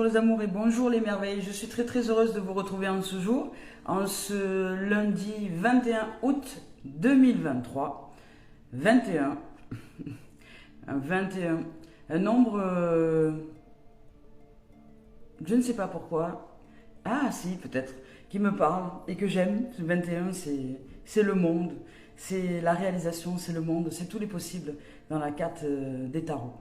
bonjour les amours et bonjour les merveilles. Je suis très heureuse de vous retrouver en ce jour, en ce lundi 21 août 2023. 21. 21. Un nombre, je ne sais pas pourquoi. Ah si, peut-être, qui me parle et que j'aime. 21, c'est le monde, c'est la réalisation, c'est le monde, c'est tous les possibles dans la carte des tarots.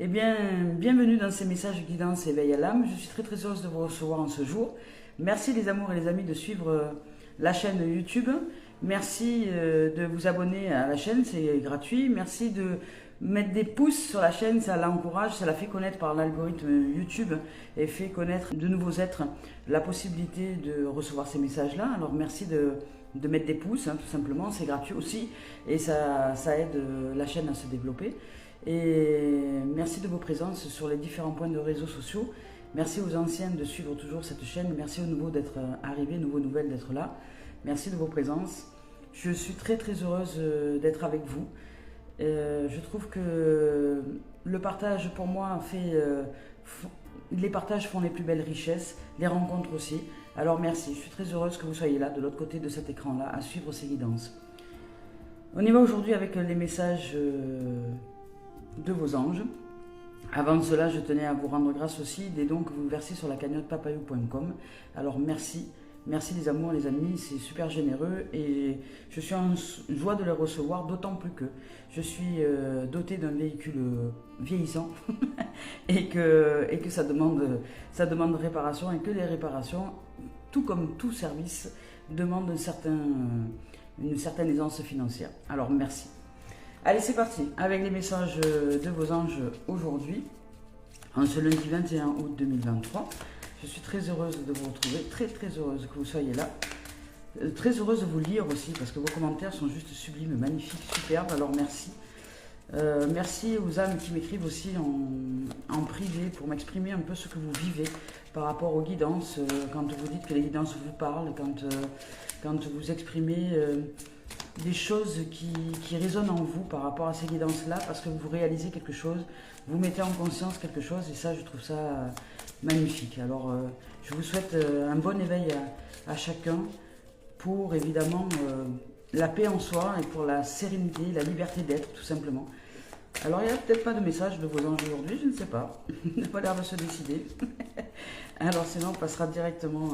Eh bien, bienvenue dans ces messages guidance éveil à l'âme. Je suis très heureuse de vous recevoir en ce jour. Merci les amours et les amis de suivre la chaîne YouTube. Merci de vous abonner à la chaîne, c'est gratuit. Merci de mettre des pouces sur la chaîne, ça l'encourage, ça la fait connaître par l'algorithme YouTube et fait connaître de nouveaux êtres la possibilité de recevoir ces messages-là. Alors merci de mettre des pouces, hein, tout simplement, c'est gratuit aussi et ça aide la chaîne à se développer. Et merci de vos présences sur les différents points de réseaux sociaux. Merci aux anciens de suivre toujours cette chaîne. Merci aux nouveaux d'être arrivés, nouveaux nouvelles d'être là. Merci de vos présences. Je suis très heureuse d'être avec vous. Je trouve que le partage pour moi les partages font les plus belles richesses, les rencontres aussi. Alors merci, je suis très heureuse que vous soyez là, de l'autre côté de cet écran-là, à suivre ces guidances. On y va aujourd'hui avec les messages de vos anges. Avant cela, je tenais à vous rendre grâce aussi des dons que vous versez sur la cagnotte papayou.com. Alors merci les amours, les amis, c'est super généreux et je suis en joie de les recevoir, d'autant plus que je suis dotée d'un véhicule vieillissant et que ça demande réparation et que les réparations, tout comme tout service, demandent une certaine aisance financière. Alors merci. Allez, c'est parti avec les messages de vos anges aujourd'hui, en ce lundi 21 août 2023. Je suis très heureuse de vous retrouver, très heureuse que vous soyez là. Très heureuse de vous lire aussi, parce que vos commentaires sont juste sublimes, magnifiques, superbes, alors merci. Merci aux âmes qui m'écrivent aussi en privé pour m'exprimer un peu ce que vous vivez par rapport aux guidances, quand vous dites que les guidances vous parlent, quand vous exprimez des choses qui résonnent en vous par rapport à ces guidances-là, parce que vous réalisez quelque chose, vous mettez en conscience quelque chose, et ça, je trouve ça magnifique. Alors, je vous souhaite un bon éveil à chacun pour, évidemment, la paix en soi et pour la sérénité, la liberté d'être, tout simplement. Alors, il n'y a peut-être pas de message de vos anges aujourd'hui, je ne sais pas. Il n'a pas l'air de se décider. Alors, sinon, on passera directement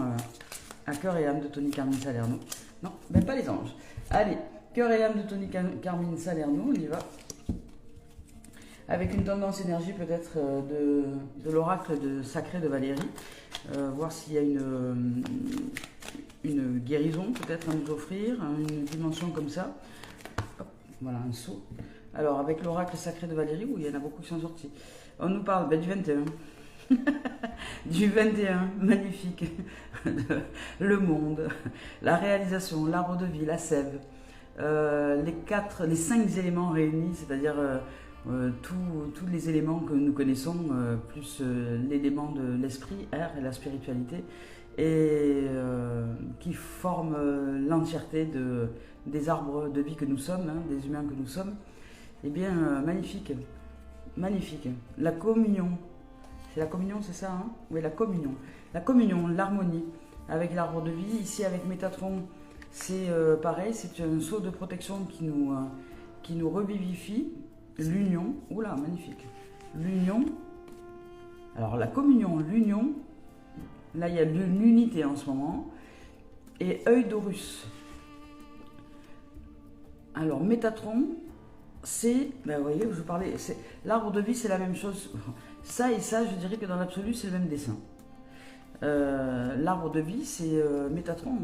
à Cœur et âme de Tony Carmine Salerno. Non, mais pas les anges. Allez, Cœur et âme de Tony Carmine Salerno, on y va. Avec une tendance énergie peut-être de l'oracle de Sacré de Valérie. Voir s'il y a une guérison peut-être à nous offrir, une dimension comme ça. Hop, voilà, un saut. Alors, avec l'oracle Sacré de Valérie, où il y en a beaucoup qui sont sortis. On nous parle du 21. Du 21, magnifique. Le monde, la réalisation, l'arbre de vie, la sève. Les 5 éléments réunis, c'est-à-dire tous les éléments que nous connaissons, plus l'élément de l'esprit, air et la spiritualité, et qui forment l'entièreté des arbres de vie que nous sommes, hein, des humains que nous sommes. Eh bien, magnifique, magnifique. La communion, c'est la communion, c'est ça, hein? Oui, la communion, l'harmonie avec l'arbre de vie. Ici, avec Métatron, c'est pareil, c'est un sceau de protection qui nous revivifie. L'union, oula, magnifique. L'union, alors la communion, l'union, là il y a de l'unité en ce moment, et œil d'Horus. Alors Métatron, c'est, ben vous voyez, je vous parlais, l'arbre de vie, c'est la même chose. Ça et ça, je dirais que dans l'absolu, c'est le même dessin. L'arbre de vie, c'est Métatron.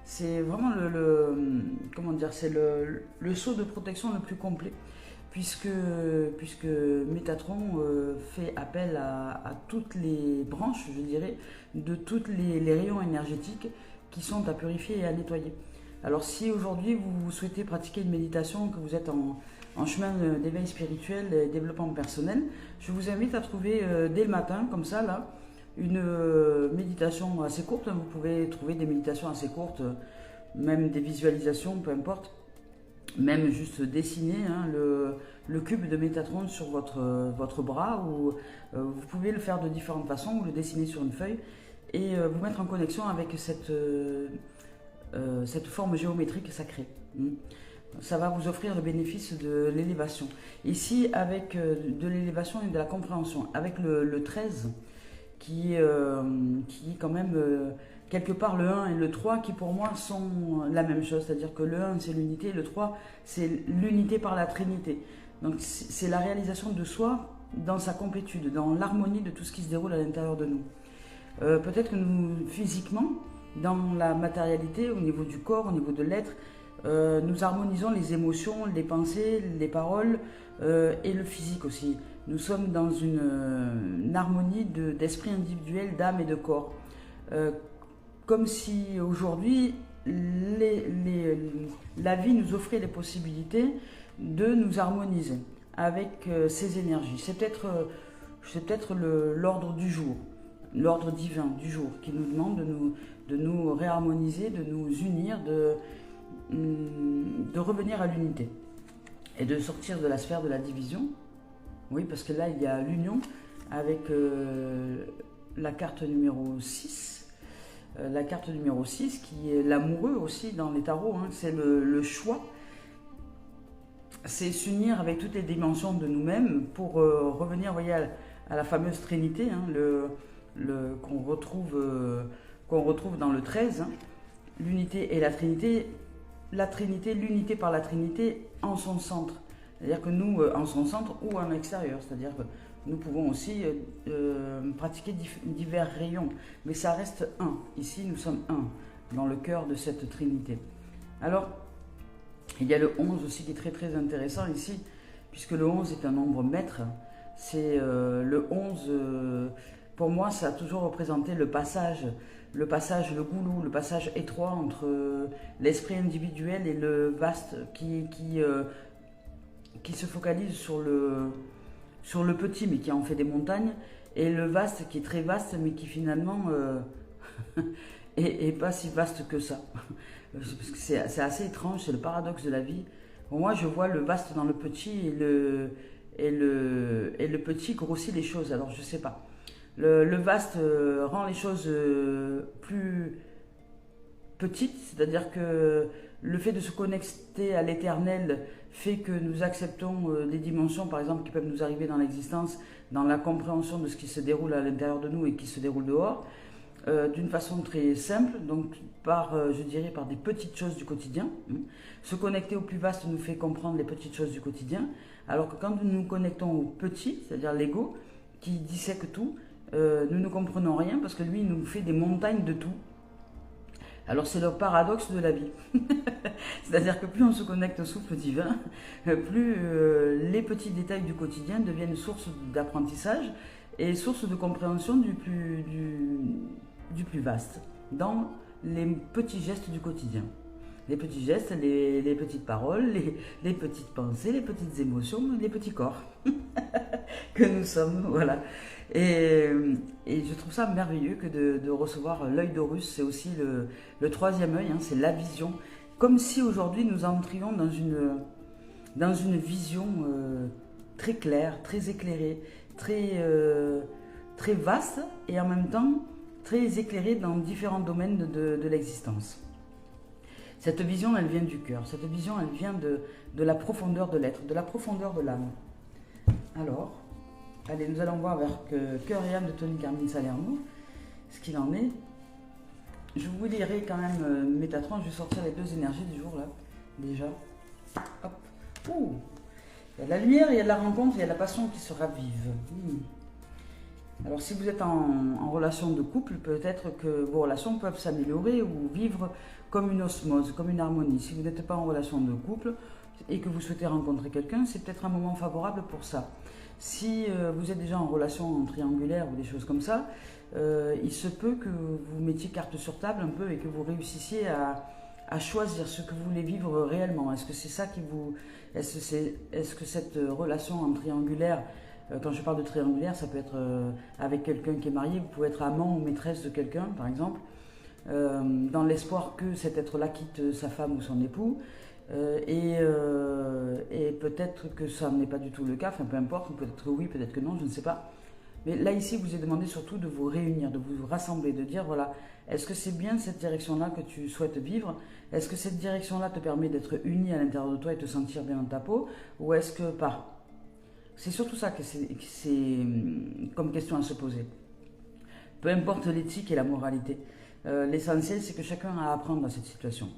C'est vraiment comment dire, c'est le sceau de protection le plus complet. Puisque Métatron fait appel à toutes les branches, je dirais, de tous les rayons énergétiques qui sont à purifier et à nettoyer. Alors si aujourd'hui vous souhaitez pratiquer une méditation, que vous êtes en chemin d'éveil spirituel et développement personnel, je vous invite à trouver dès le matin, comme ça, là, une méditation assez courte. Vous pouvez trouver des méditations assez courtes, même des visualisations, peu importe. même juste dessiner hein, le cube de Métatron sur votre bras, ou vous pouvez le faire de différentes façons, ou le dessiner sur une feuille, et vous mettre en connexion avec cette forme géométrique sacrée. Ça va vous offrir le bénéfice de l'élévation. Ici, avec de l'élévation et de la compréhension, avec le 13, qui est quand même quelque part le 1 et le 3, qui pour moi sont la même chose, c'est-à-dire que le 1 c'est l'unité, le 3 c'est l'unité par la Trinité. Donc c'est la réalisation de soi dans sa complétude, dans l'harmonie de tout ce qui se déroule à l'intérieur de nous. Peut-être que nous, physiquement, dans la matérialité, au niveau du corps, au niveau de l'être, nous harmonisons les émotions, les pensées, les paroles et le physique aussi. Nous sommes dans une harmonie d'esprit individuel, d'âme et de corps. Comme si aujourd'hui, la vie nous offrait les possibilités de nous harmoniser avec ces énergies. C'est peut-être l'ordre du jour, l'ordre divin du jour qui nous demande de nous réharmoniser, de nous unir, de revenir à l'unité et de sortir de la sphère de la division. Oui, parce que là, il y a l'union avec la carte numéro 6. La carte numéro 6 qui est l'amoureux aussi dans les tarots, hein, c'est le choix. C'est s'unir avec toutes les dimensions de nous-mêmes pour revenir, voyez, à la fameuse Trinité, hein, qu'on retrouve dans le 13. Hein, l'unité et la Trinité, l'unité par la Trinité en son centre. C'est-à-dire que nous, en son centre ou en extérieur, c'est-à-dire que nous pouvons aussi pratiquer divers rayons, mais ça reste un. Ici, nous sommes un, dans le cœur de cette Trinité. Alors, il y a le 11 aussi qui est très très intéressant ici, puisque le 11 est un nombre maître. C'est le 11, pour moi, ça a toujours représenté le passage, le goulou, le passage étroit entre l'esprit individuel et le vaste qui se focalise sur le petit, mais qui en fait des montagnes, et le vaste qui est très vaste, mais qui finalement est pas si vaste que ça. Parce que c'est assez étrange, c'est le paradoxe de la vie. Pour moi, je vois le vaste dans le petit, et le petit grossit les choses, alors je sais pas. Le vaste rend les choses plus petites, c'est-à-dire que le fait de se connecter à l'éternel fait que nous acceptons des dimensions, par exemple, qui peuvent nous arriver dans l'existence, dans la compréhension de ce qui se déroule à l'intérieur de nous et qui se déroule dehors, d'une façon très simple, donc je dirais par des petites choses du quotidien. Se connecter au plus vaste nous fait comprendre les petites choses du quotidien, alors que quand nous nous connectons au petit, c'est-à-dire l'ego, qui dissèque tout, nous ne comprenons rien parce que lui il nous fait des montagnes de tout. Alors c'est le paradoxe de la vie. C'est-à-dire que plus on se connecte au souffle divin, plus les petits détails du quotidien deviennent source d'apprentissage et source de compréhension du plus vaste, dans les petits gestes du quotidien. Les petits gestes, les petites paroles, les petites pensées, les petites émotions, les petits corps que nous sommes, voilà. Et je trouve ça merveilleux que de recevoir l'œil d'Horus. C'est aussi le troisième œil, hein, c'est la vision. Comme si aujourd'hui nous entrions dans une vision très claire, très éclairée, très vaste, et en même temps très éclairée dans différents domaines de l'existence. Cette vision, elle vient du cœur. Cette vision, elle vient de la profondeur de l'être, de la profondeur de l'âme. Alors, allez, nous allons voir avec Cœur et âme de Tony Carmine Salerno ce qu'il en est. Je vous lirai quand même Métatron. Je vais sortir les deux énergies du jour, là, déjà. Hop. Ouh. Il y a la lumière, il y a la rencontre, il y a la passion qui se ravive. Alors, si vous êtes en relation de couple, peut-être que vos relations peuvent s'améliorer ou vivre comme une osmose, comme une harmonie. Si vous n'êtes pas en relation de couple et que vous souhaitez rencontrer quelqu'un, c'est peut-être un moment favorable pour ça. Si vous êtes déjà en relation triangulaire ou des choses comme ça, il se peut que vous mettiez carte sur table un peu et que vous réussissiez à choisir ce que vous voulez vivre réellement. Est-ce que c'est ça qui vous... Est-ce que cette relation en triangulaire, quand je parle de triangulaire, ça peut être avec quelqu'un qui est marié, vous pouvez être amant ou maîtresse de quelqu'un, par exemple, dans l'espoir que cet être-là quitte sa femme ou son époux, Et peut-être que ça n'est pas du tout le cas, enfin peu importe, peut-être que oui, peut-être que non, je ne sais pas. Mais là, ici, vous est demandé surtout de vous réunir, de vous rassembler, de dire, voilà, est-ce que c'est bien cette direction-là que tu souhaites vivre? Est-ce que cette direction-là te permet d'être uni à l'intérieur de toi et te sentir bien dans ta peau? Ou est-ce que pas? C'est surtout ça que c'est comme question à se poser. Peu importe l'éthique et la moralité. L'essentiel, c'est que chacun a à apprendre dans cette situation.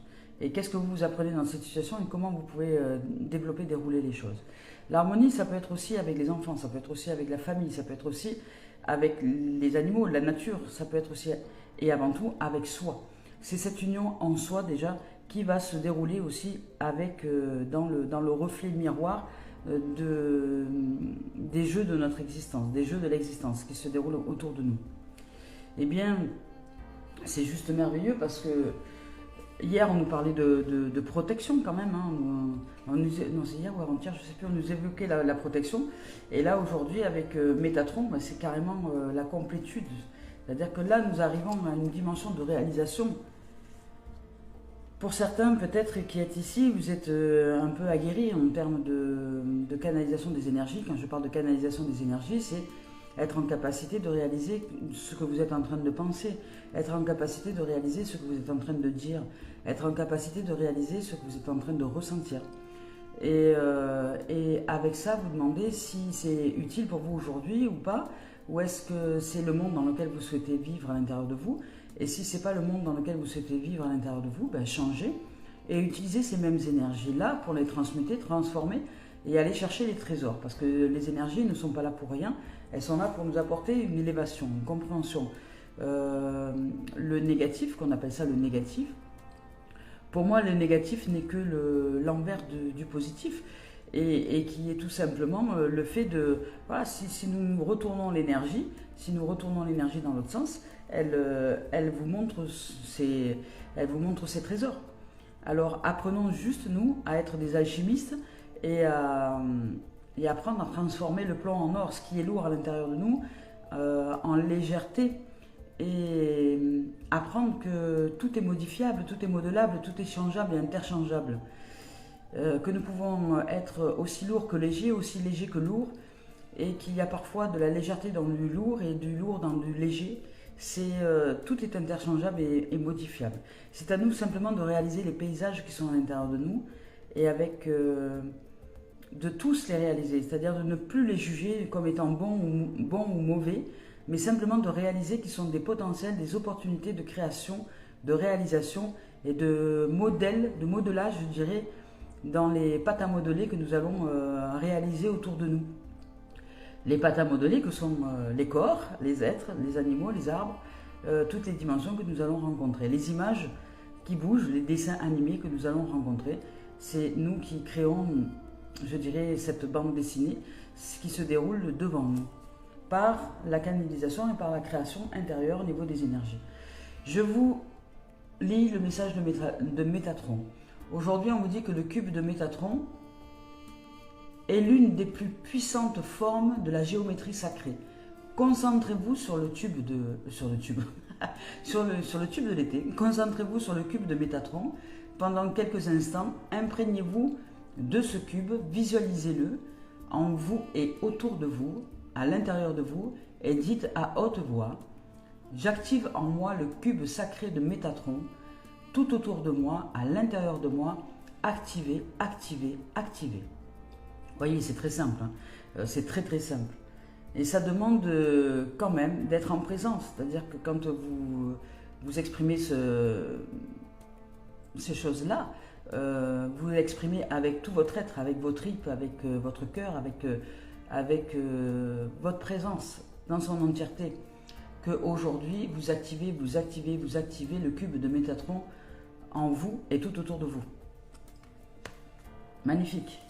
Et qu'est-ce que vous apprenez dans cette situation et comment vous pouvez développer, dérouler les choses. L'harmonie, ça peut être aussi avec les enfants, ça peut être aussi avec la famille, ça peut être aussi avec les animaux, la nature, ça peut être aussi, et avant tout, avec soi. C'est cette union en soi déjà qui va se dérouler aussi avec, dans le reflet miroir des jeux de notre existence, des jeux de l'existence qui se déroulent autour de nous. Eh bien, c'est juste merveilleux parce que hier, on nous parlait de protection quand même. Hein. Non, c'est hier ou avant-hier, je ne sais plus, on nous évoquait la protection. Et là, aujourd'hui, avec Métatron, c'est carrément la complétude. C'est-à-dire que là, nous arrivons à une dimension de réalisation. Pour certains, peut-être, qui êtes ici, vous êtes un peu aguerris en termes de canalisation des énergies. Quand je parle de canalisation des énergies, c'est être en capacité de réaliser ce que vous êtes en train de penser, être en capacité de réaliser ce que vous êtes en train de dire, être en capacité de réaliser ce que vous êtes en train de ressentir. Et avec ça, vous demandez si c'est utile pour vous aujourd'hui ou pas, ou est-ce que c'est le monde dans lequel vous souhaitez vivre à l'intérieur de vous. Et si ce n'est pas le monde dans lequel vous souhaitez vivre à l'intérieur de vous, ben changez et utilisez ces mêmes énergies-là pour les transmuter, transformer et aller chercher les trésors. Parce que les énergies ne sont pas là pour rien, elles sont là pour nous apporter une élévation, une compréhension. Le négatif, qu'on appelle ça le négatif, pour moi le négatif n'est que l'envers du positif. Et qui est tout simplement le fait de, voilà, si nous retournons l'énergie, dans l'autre sens, elle vous montre ses trésors. Alors apprenons juste, nous, à être des alchimistes et apprendre à transformer le plomb en or, ce qui est lourd à l'intérieur de nous, en légèreté. Et apprendre que tout est modifiable, tout est modelable, tout est changeable et interchangeable. Que nous pouvons être aussi lourd que léger, aussi léger que lourd, et qu'il y a parfois de la légèreté dans du lourd et du lourd dans du léger. Tout est interchangeable et modifiable. C'est à nous simplement de réaliser les paysages qui sont à l'intérieur de nous et de tous les réaliser, c'est-à-dire de ne plus les juger comme étant bons ou mauvais, mais simplement de réaliser qu'ils sont des potentiels, des opportunités de création, de réalisation et de modèle, de modelage, je dirais, dans les pâtes à modeler que nous allons réaliser autour de nous. Les pâtes à modeler que sont les corps, les êtres, les animaux, les arbres, toutes les dimensions que nous allons rencontrer. Les images qui bougent, les dessins animés que nous allons rencontrer, c'est nous qui créons, je dirais, cette bande dessinée, ce qui se déroule devant nous, par la canalisation et par la création intérieure au niveau des énergies. Je vous lis le message de Métatron. Aujourd'hui, on vous dit que le cube de Métatron est l'une des plus puissantes formes de la géométrie sacrée. Concentrez-vous sur le tube de l'été. Concentrez-vous sur le cube de Métatron pendant quelques instants. Imprégnez-vous de ce cube, visualisez-le en vous et autour de vous, à l'intérieur de vous, et dites à haute voix: j'active en moi le cube sacré de Métatron, tout autour de moi, à l'intérieur de moi, activez, activez, activez. Vous voyez, c'est très simple, hein. C'est très très simple. Et ça demande quand même d'être en présence, c'est-à-dire que quand vous exprimez ces choses-là, vous l'exprimez avec tout votre être, avec vos tripes, avec votre cœur, avec votre présence dans son entièreté. Qu'aujourd'hui, vous activez le cube de Métatron en vous et tout autour de vous. Magnifique.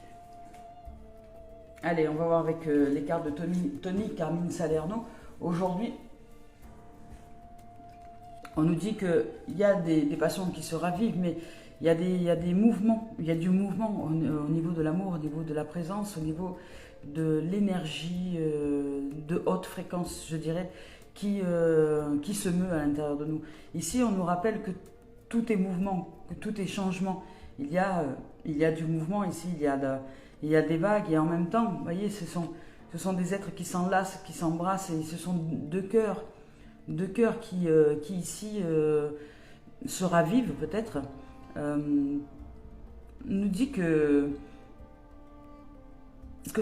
Allez, on va voir avec les cartes de Tony Carmine Salerno. Aujourd'hui, on nous dit qu'il y a des passions qui se ravivent, mais il y a des mouvements. Il y a du mouvement au niveau de l'amour, au niveau de la présence, au niveau de l'énergie de haute fréquence, je dirais, qui se meut à l'intérieur de nous. Ici, on nous rappelle que tout est mouvement, que tout est changement. Il y a il y a du mouvement ici, il y a des vagues, et en même temps, vous voyez, ce sont des êtres qui s'enlacent, qui s'embrassent, et ce sont deux cœurs qui ici se ravivent peut-être, nous dit que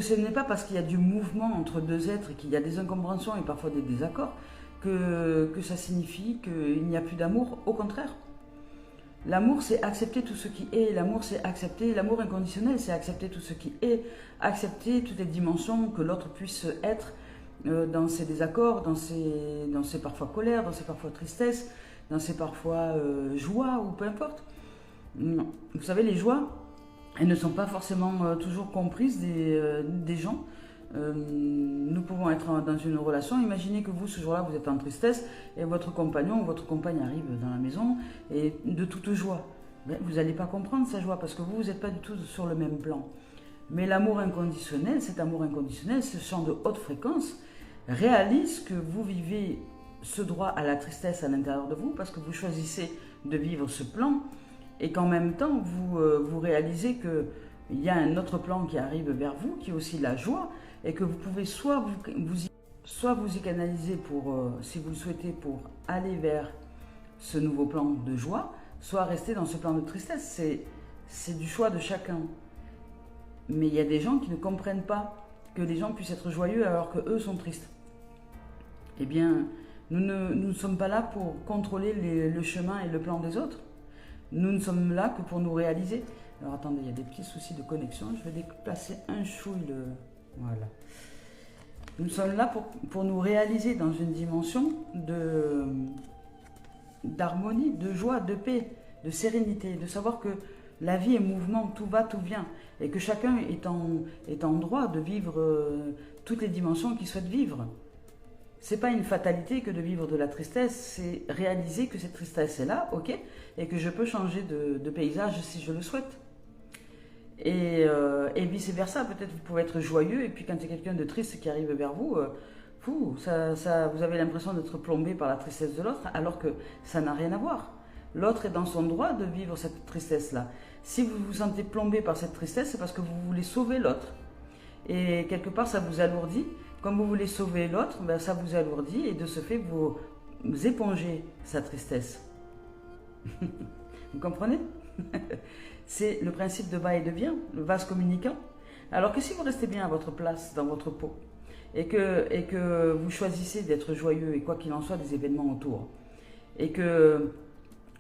ce n'est pas parce qu'il y a du mouvement entre deux êtres et qu'il y a des incompréhensions et parfois des désaccords que ça signifie qu'il n'y a plus d'amour. Au contraire, l'amour c'est accepter tout ce qui est, l'amour c'est accepter, l'amour inconditionnel c'est accepter tout ce qui est, accepter toutes les dimensions que l'autre puisse être dans ses désaccords, dans ses parfois colères, dans ses parfois tristesses, dans ses parfois joies ou peu importe. Vous savez, les joies, elles ne sont pas forcément toujours comprises des gens. Nous pouvons être dans une relation. Imaginez que vous, ce jour-là, vous êtes en tristesse et votre compagnon ou votre compagne arrive dans la maison et de toute joie. Mais vous n'allez pas comprendre sa joie parce que vous n'êtes pas du tout sur le même plan. Mais l'amour inconditionnel, cet amour inconditionnel, ce chant de haute fréquence, réalise que vous vivez ce droit à la tristesse à l'intérieur de vous parce que vous choisissez de vivre ce plan. Et qu'en même temps, vous réalisez qu'il y a un autre plan qui arrive vers vous, qui est aussi la joie, et que vous pouvez soit vous y canaliser pour, si vous le souhaitez, pour aller vers ce nouveau plan de joie, soit rester dans ce plan de tristesse. C'est du choix de chacun. Mais il y a des gens qui ne comprennent pas que les gens puissent être joyeux alors qu'eux sont tristes. Eh bien, nous ne sommes pas là pour contrôler le chemin et le plan des autres. Nous ne sommes là que pour nous réaliser. Alors attendez, il y a des petits soucis de connexion. Je vais déplacer un chouille. Voilà. Nous sommes là pour nous réaliser dans une dimension d'harmonie, de joie, de paix, de sérénité, de savoir que la vie est mouvement, tout va, tout vient, et que chacun est en droit de vivre toutes les dimensions qu'il souhaite vivre. C'est pas une fatalité que de vivre de la tristesse, c'est réaliser que cette tristesse est là, ok, et que je peux changer de paysage si je le souhaite. Et vice versa, peut-être vous pouvez être joyeux, et puis quand il y a quelqu'un de triste qui arrive vers vous, vous avez l'impression d'être plombé par la tristesse de l'autre, alors que ça n'a rien à voir. L'autre est dans son droit de vivre cette tristesse-là. Si vous vous sentez plombé par cette tristesse, c'est parce que vous voulez sauver l'autre. Et quelque part, ça vous alourdit. Comme vous voulez sauver l'autre, ben ça vous alourdit et de ce fait, vous épongez sa tristesse. Vous comprenez? C'est le principe de va et de vient, le vase communicant. Alors que si vous restez bien à votre place, dans votre peau, et que vous choisissez d'être joyeux, et quoi qu'il en soit, des événements autour, et que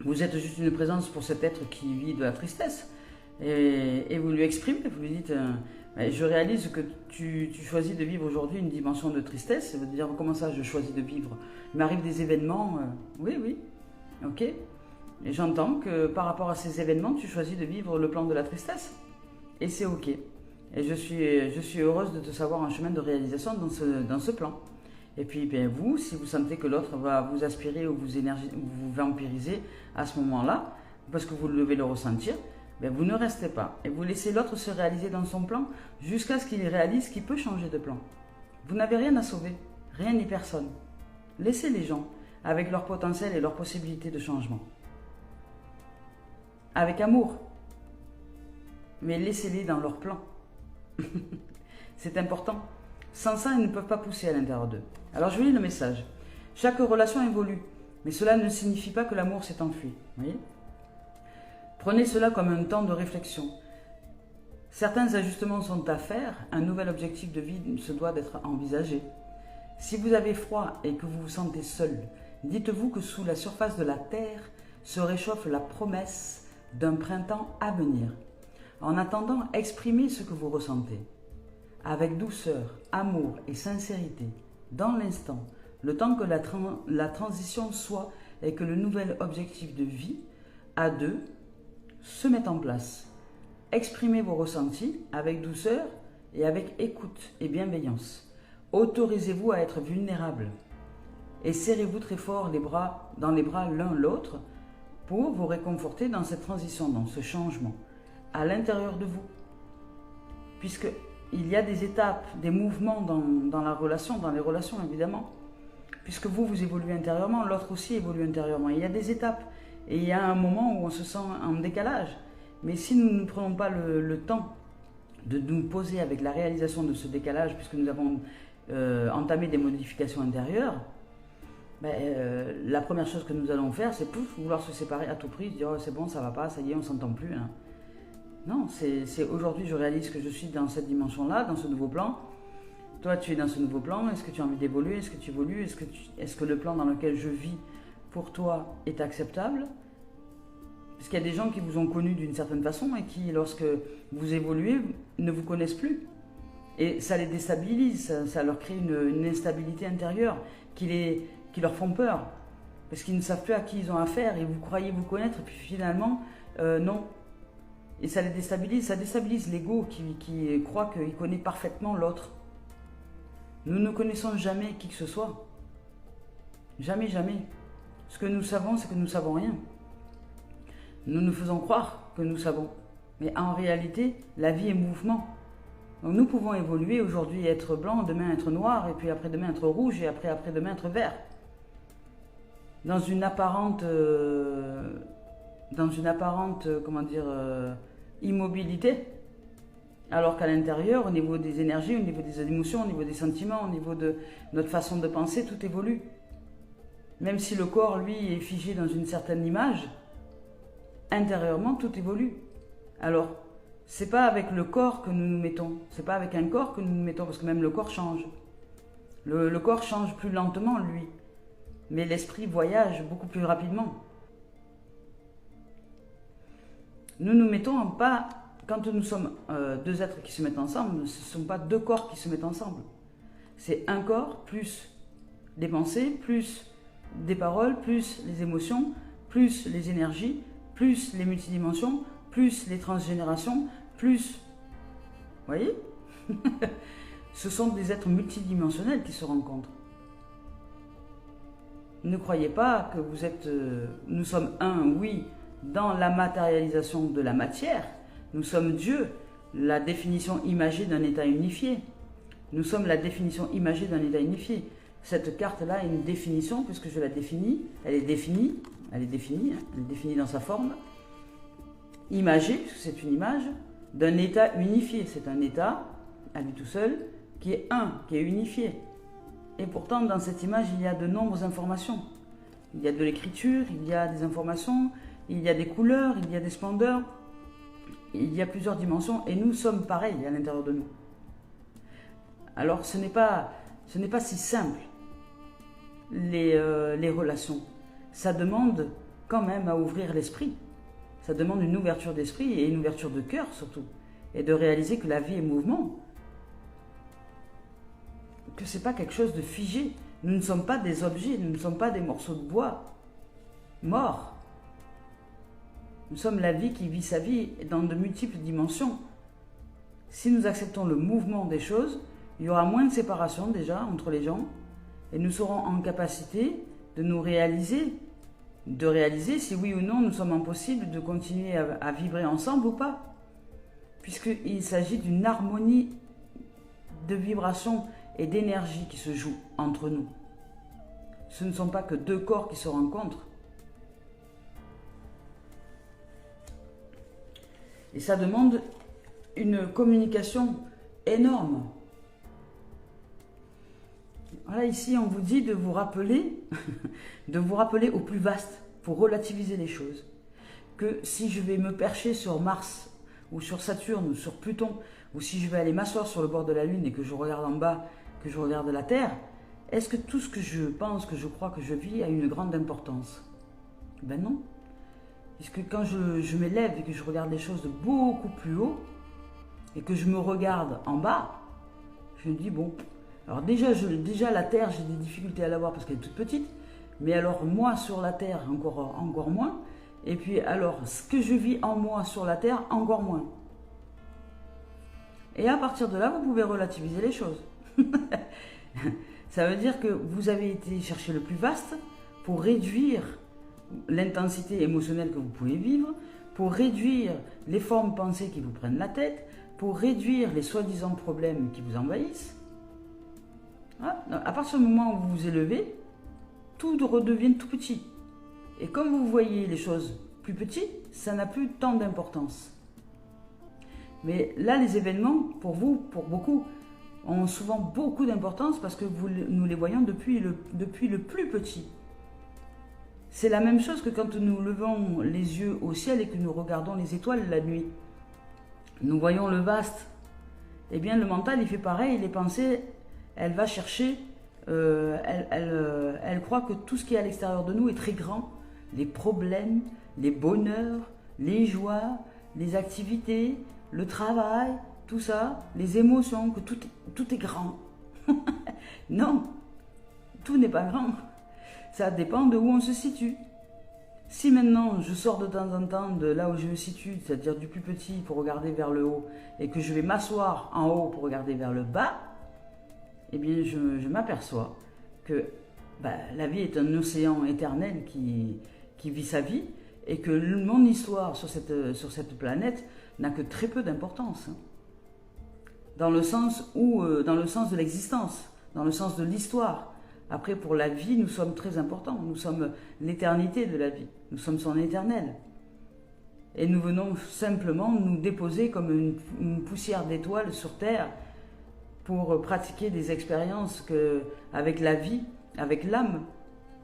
vous êtes juste une présence pour cet être qui vit de la tristesse, et vous lui exprimez, vous lui dites... je réalise que tu choisis de vivre aujourd'hui une dimension de tristesse. Ça veut dire, comment ça, je choisis de vivre? Il m'arrive des événements, oui, ok. Et j'entends que par rapport à ces événements, tu choisis de vivre le plan de la tristesse. Et c'est ok. Et je suis heureuse de te savoir en chemin de réalisation dans ce plan. Et puis, bien, vous, si vous sentez que l'autre va vous aspirer ou vous vampiriser à ce moment-là, parce que vous devez le ressentir, ben vous ne restez pas et vous laissez l'autre se réaliser dans son plan jusqu'à ce qu'il réalise qu'il peut changer de plan. Vous n'avez rien à sauver, rien ni personne. Laissez les gens avec leur potentiel et leurs possibilités de changement. Avec amour, mais laissez-les dans leur plan. C'est important. Sans ça, ils ne peuvent pas pousser à l'intérieur d'eux. Alors je vous lis le message. Chaque relation évolue, mais cela ne signifie pas que l'amour s'est enfui. Vous voyez ? Prenez cela comme un temps de réflexion. Certains ajustements sont à faire, un nouvel objectif de vie se doit d'être envisagé. Si vous avez froid et que vous vous sentez seul, dites-vous que sous la surface de la terre se réchauffe la promesse d'un printemps à venir. En attendant, exprimez ce que vous ressentez. Avec douceur, amour et sincérité, dans l'instant, le temps que la transition soit et que le nouvel objectif de vie, à deux, se met en place. Exprimez vos ressentis avec douceur et avec écoute et bienveillance. Autorisez-vous à être vulnérable et serrez-vous très fort dans les bras l'un l'autre pour vous réconforter dans cette transition, dans ce changement, à l'intérieur de vous. Puisqu'il y a des étapes, des mouvements dans la relation, dans les relations évidemment. Puisque vous évoluez intérieurement, l'autre aussi évolue intérieurement. Il y a des étapes. Et il y a un moment où on se sent en décalage. Mais si nous ne prenons pas le temps de nous poser avec la réalisation de ce décalage, puisque nous avons entamé des modifications intérieures, la première chose que nous allons faire, c'est vouloir se séparer à tout prix, dire oh, c'est bon, ça va pas, ça y est, on s'entend plus. Hein. Non, c'est aujourd'hui je réalise que je suis dans cette dimension-là, dans ce nouveau plan. Toi, tu es dans ce nouveau plan. Est-ce que tu as envie d'évoluer? Est-ce que tu évolues? Est-ce que le plan dans lequel je vis pour toi est acceptable? Parce qu'il y a des gens qui vous ont connu d'une certaine façon et qui, lorsque vous évoluez, ne vous connaissent plus. Et ça les déstabilise, ça leur crée une instabilité intérieure qui leur font peur. Parce qu'ils ne savent plus à qui ils ont affaire et vous croyez vous connaître et puis finalement, non. Et ça les déstabilise, ça déstabilise l'ego qui croit qu'il connaît parfaitement l'autre. Nous ne connaissons jamais qui que ce soit. Jamais, jamais. Ce que nous savons, c'est que nous ne savons rien. Nous nous faisons croire que nous savons. Mais en réalité, la vie est mouvement. Donc nous pouvons évoluer, aujourd'hui être blanc, demain être noir, et puis après-demain être rouge, et après-demain être vert. Dans une apparente comment dire, immobilité, alors qu'à l'intérieur, au niveau des énergies, au niveau des émotions, au niveau des sentiments, au niveau de notre façon de penser, tout évolue. Même si le corps, lui, est figé dans une certaine image, intérieurement, tout évolue. Alors, c'est pas avec le corps que nous nous mettons, c'est pas avec un corps que nous nous mettons, parce que même le corps change. Le corps change plus lentement, lui, mais l'esprit voyage beaucoup plus rapidement. Nous nous mettons pas, quand nous sommes deux êtres qui se mettent ensemble, ce ne sont pas deux corps qui se mettent ensemble. C'est un corps plus des pensées, plus des paroles, plus les émotions, plus les énergies, plus les multidimensions, plus les transgénérations, plus... Vous voyez? Ce sont des êtres multidimensionnels qui se rencontrent. Ne croyez pas que vous êtes... nous sommes un, oui, dans la matérialisation de la matière. Nous sommes Dieu, la définition imagée d'un état unifié. Nous sommes la définition imagée d'un état unifié. Cette carte-là est une définition, puisque je la définis. Elle est définie dans sa forme. Imagée, puisque c'est une image, d'un état unifié. C'est un état, à lui tout seul, qui est un, qui est unifié. Et pourtant, dans cette image, il y a de nombreuses informations. Il y a de l'écriture, il y a des informations, il y a des couleurs, il y a des splendeurs. Il y a plusieurs dimensions et nous sommes pareils à l'intérieur de nous. Alors, ce n'est pas si simple, les relations. Ça demande quand même à ouvrir l'esprit. Ça demande une ouverture d'esprit et une ouverture de cœur surtout. Et de réaliser que la vie est mouvement. Que ce n'est pas quelque chose de figé. Nous ne sommes pas des objets, nous ne sommes pas des morceaux de bois morts. Nous sommes la vie qui vit sa vie dans de multiples dimensions. Si nous acceptons le mouvement des choses, il y aura moins de séparation déjà entre les gens et nous serons en capacité de nous réaliser, de réaliser si oui ou non nous sommes impossibles de continuer à vibrer ensemble ou pas. Puisqu'il s'agit d'une harmonie de vibrations et d'énergie qui se joue entre nous. Ce ne sont pas que deux corps qui se rencontrent. Et ça demande une communication énorme. Voilà, ici on vous dit de vous rappeler, au plus vaste pour relativiser les choses. Que si je vais me percher sur Mars, ou sur Saturne, ou sur Pluton, ou si je vais aller m'asseoir sur le bord de la Lune et que je regarde en bas, que je regarde la Terre, est-ce que tout ce que je pense, que je crois, que je vis a une grande importance? Ben non. Puisque quand je m'élève et que je regarde les choses de beaucoup plus haut, et que je me regarde en bas, je me dis, bon, alors déjà la Terre, j'ai des difficultés à la voir parce qu'elle est toute petite, mais alors moi sur la Terre, encore moins, et puis alors ce que je vis en moi sur la Terre, encore moins. Et à partir de là, vous pouvez relativiser les choses. Ça veut dire que vous avez été chercher le plus vaste pour réduire l'intensité émotionnelle que vous pouvez vivre, pour réduire les formes pensées qui vous prennent la tête, pour réduire les soi-disant problèmes qui vous envahissent. À partir du moment où vous vous élevez, tout redevient tout petit. Et comme vous voyez les choses plus petit, ça n'a plus tant d'importance. Mais là, les événements, pour vous, pour beaucoup, ont souvent beaucoup d'importance parce que nous les voyons depuis le plus petit. C'est la même chose que quand nous levons les yeux au ciel et que nous regardons les étoiles la nuit. Nous voyons le vaste. Eh bien, le mental, il fait pareil, les pensées, elle va chercher, elle croit que tout ce qui est à l'extérieur de nous est très grand. Les problèmes, les bonheurs, les joies, les activités, le travail, tout ça, les émotions, que tout est grand. Non, tout n'est pas grand. Ça dépend de où on se situe. Si maintenant je sors de temps en temps de là où je me situe, c'est-à-dire du plus petit pour regarder vers le haut, et que je vais m'asseoir en haut pour regarder vers le bas, eh bien je m'aperçois que la vie est un océan éternel qui vit sa vie, et que mon histoire sur cette planète n'a que très peu d'importance. Dans le sens de l'existence, dans le sens de l'histoire. Après, pour la vie, nous sommes très importants. Nous sommes l'éternité de la vie. Nous sommes son éternel. Et nous venons simplement nous déposer comme une poussière d'étoiles sur Terre pour pratiquer des expériences avec la vie, avec l'âme,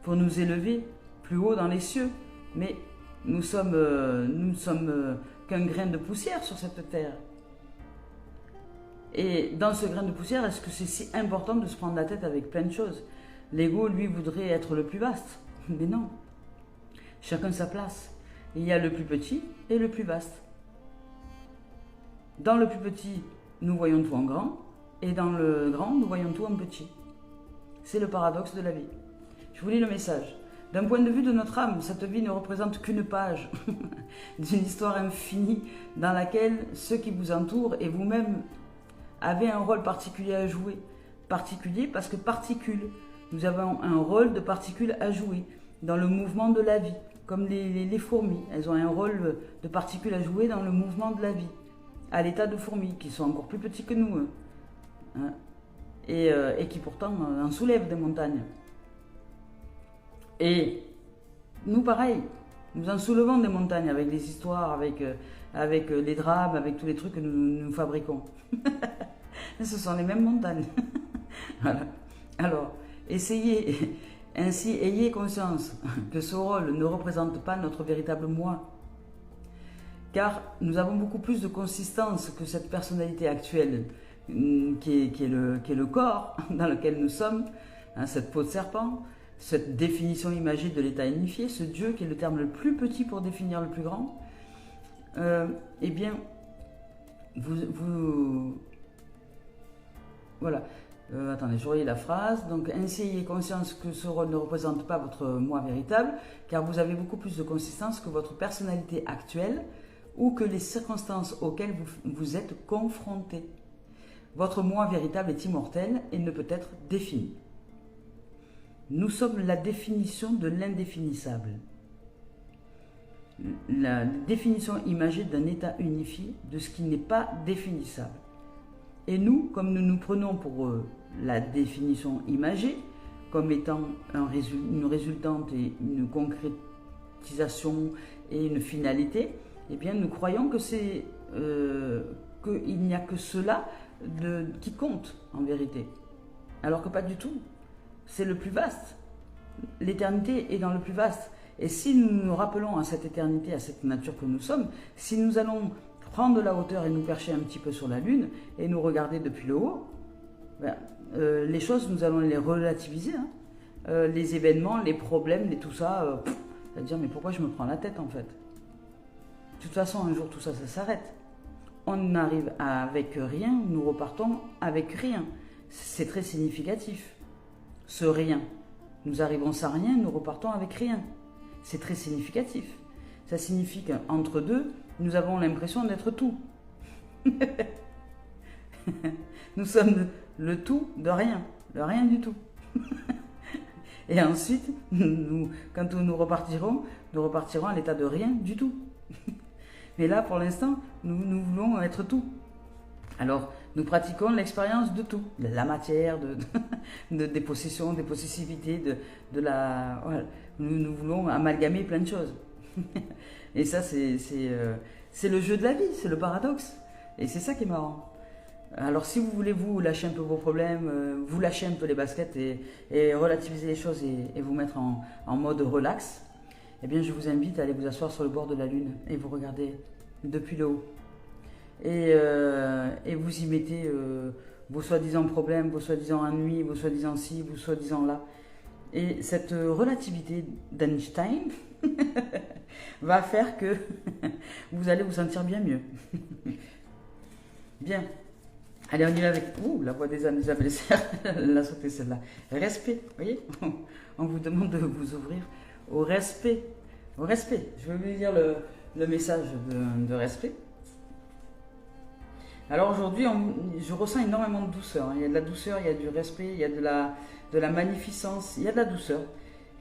pour nous élever plus haut dans les cieux. Mais nous sommes qu'un grain de poussière sur cette Terre. Et dans ce grain de poussière, est-ce que c'est si important de se prendre la tête avec plein de choses? L'ego, lui, voudrait être le plus vaste. Mais non. Chacun sa place. Il y a le plus petit et le plus vaste. Dans le plus petit, nous voyons tout en grand. Et dans le grand, nous voyons tout en petit. C'est le paradoxe de la vie. Je vous lis le message. D'un point de vue de notre âme, cette vie ne représente qu'une page d'une histoire infinie dans laquelle ceux qui vous entourent et vous-même avez un rôle particulier à jouer. Particulier parce que particule. Nous avons un rôle de particules à jouer dans le mouvement de la vie, comme les fourmis. Elles ont un rôle de particules à jouer dans le mouvement de la vie, à l'état de fourmis, qui sont encore plus petits que nous, hein, et qui pourtant en soulèvent des montagnes. Et nous, pareil, nous en soulevons des montagnes avec les histoires, avec les drames, avec tous les trucs que nous fabriquons. Ce sont les mêmes montagnes. Voilà. Alors, ayez conscience que ce rôle ne représente pas notre véritable moi. Car nous avons beaucoup plus de consistance que cette personnalité actuelle, qui est le corps dans lequel nous sommes, hein, cette peau de serpent, cette définition imagée de l'état unifié, ce Dieu qui est le terme le plus petit pour définir le plus grand. Eh bien, voilà. Attendez, je relis la phrase. Donc, ainsi, ayez conscience que ce rôle ne représente pas votre moi véritable, car vous avez beaucoup plus de consistance que votre personnalité actuelle ou que les circonstances auxquelles vous êtes confrontés. Votre moi véritable est immortel et ne peut être défini. Nous sommes la définition de l'indéfinissable. La définition imagée d'un état unifié de ce qui n'est pas définissable. Et nous, comme nous nous prenons pour la définition imagée, comme étant une résultante et une concrétisation et une finalité, eh bien nous croyons que qu'il n'y a que cela qui compte en vérité. Alors que pas du tout. C'est le plus vaste. L'éternité est dans le plus vaste. Et si nous nous rappelons à cette éternité, à cette nature que nous sommes, si nous allons prendre de la hauteur et nous percher un petit peu sur la Lune et nous regarder depuis le haut, les choses, nous allons les relativiser. Hein. Les événements, les problèmes, tout ça, c'est-à-dire, mais pourquoi je me prends la tête en fait? De toute façon, un jour, tout ça, ça s'arrête. On arrive avec rien, nous repartons avec rien. C'est très significatif. Ce rien. Nous arrivons sans rien, nous repartons avec rien. C'est très significatif. Ça signifie qu'entre deux, nous avons l'impression d'être tout. Nous sommes le tout de rien, le rien du tout. Et ensuite, quand nous repartirons à l'état de rien du tout. Mais là, pour l'instant, nous voulons être tout. Alors, nous pratiquons l'expérience de tout, de la matière, des possessions, des possessivités, voilà. Nous voulons amalgamer plein de choses. Et ça, c'est le jeu de la vie, c'est le paradoxe. Et c'est ça qui est marrant. Alors si vous voulez vous lâcher un peu vos problèmes, vous lâcher un peu les baskets et relativiser les choses et vous mettre en mode relax, eh bien je vous invite à aller vous asseoir sur le bord de la lune et vous regardez depuis le haut. Et vous y mettez vos soi-disant problèmes, vos soi-disant ennuis, vos soi-disant ci, vos soi-disant là. Et cette relativité d'Einstein va faire que vous allez vous sentir bien mieux. Bien. Allez, on y va avec... Ouh, la voix des ânes, Isabelle Serre, elle a sauté celle-là. Respect, vous voyez? On vous demande de vous ouvrir au respect. Au respect. Je vais vous lire le message de respect. Alors aujourd'hui, je ressens énormément de douceur. Il y a de la douceur, il y a du respect, il y a de la magnificence, il y a de la douceur.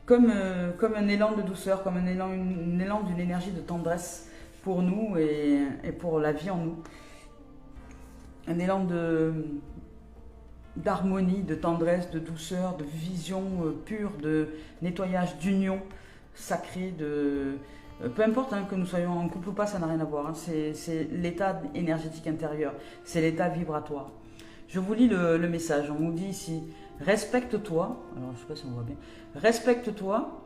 Comme un élan de douceur, comme un élan d'une énergie de tendresse pour nous et pour la vie en nous. Un élan d'harmonie, de tendresse, de douceur, de vision pure, de nettoyage, d'union sacrée, peu importe que nous soyons en couple ou pas, ça n'a rien à voir. C'est l'état énergétique intérieur, c'est l'état vibratoire. Je vous lis le message, on nous dit ici, respecte-toi, alors je ne sais pas si on voit bien, respecte-toi,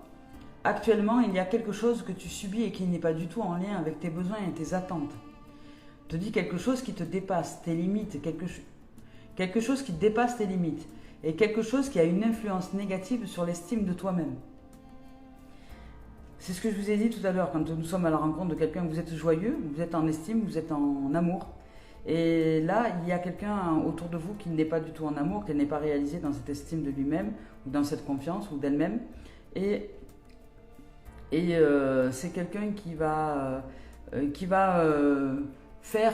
actuellement il y a quelque chose que tu subis et qui n'est pas du tout en lien avec tes besoins et tes attentes. Te dit quelque chose qui te dépasse, tes limites, quelque chose qui dépasse tes limites et quelque chose qui a une influence négative sur l'estime de toi-même. C'est ce que je vous ai dit tout à l'heure, quand nous sommes à la rencontre de quelqu'un, vous êtes joyeux, vous êtes en estime, vous êtes en amour. Et là, il y a quelqu'un autour de vous qui n'est pas du tout en amour, qui n'est pas réalisé dans cette estime de lui-même, ou dans cette confiance, ou d'elle-même. Et c'est quelqu'un qui va faire,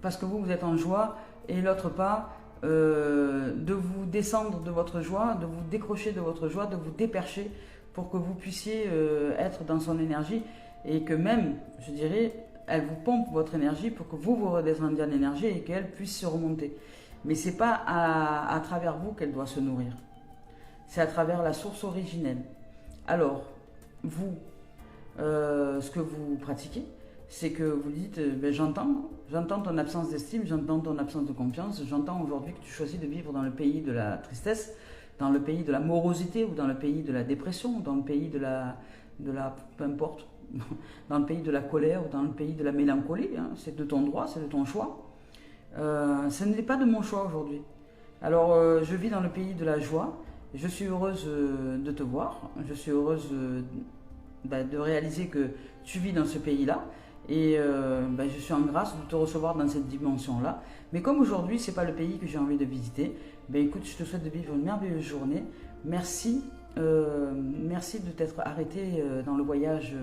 parce que vous êtes en joie, et l'autre pas, de vous descendre de votre joie, de vous décrocher de votre joie, de vous dépercher, pour que vous puissiez être dans son énergie, et que même, je dirais, elle vous pompe votre énergie pour que vous redescendiez en énergie et qu'elle puisse se remonter. Mais ce n'est pas à travers vous qu'elle doit se nourrir. C'est à travers la source originelle. Alors, vous, ce que vous pratiquez, c'est que vous dites, j'entends ton absence d'estime, j'entends ton absence de confiance, j'entends aujourd'hui que tu choisis de vivre dans le pays de la tristesse, dans le pays de la morosité, ou dans le pays de la dépression, ou dans le pays de la peu importe, dans le pays de la colère, ou dans le pays de la mélancolie, hein. C'est de ton droit, c'est de ton choix. Ce n'est pas de mon choix aujourd'hui. Alors, je vis dans le pays de la joie, je suis heureuse de te voir, je suis heureuse de réaliser que tu vis dans ce pays-là, et je suis en grâce de te recevoir dans cette dimension-là. Mais comme aujourd'hui, ce n'est pas le pays que j'ai envie de visiter, écoute, je te souhaite de vivre une merveilleuse journée. Merci, merci de t'être arrêté dans le voyage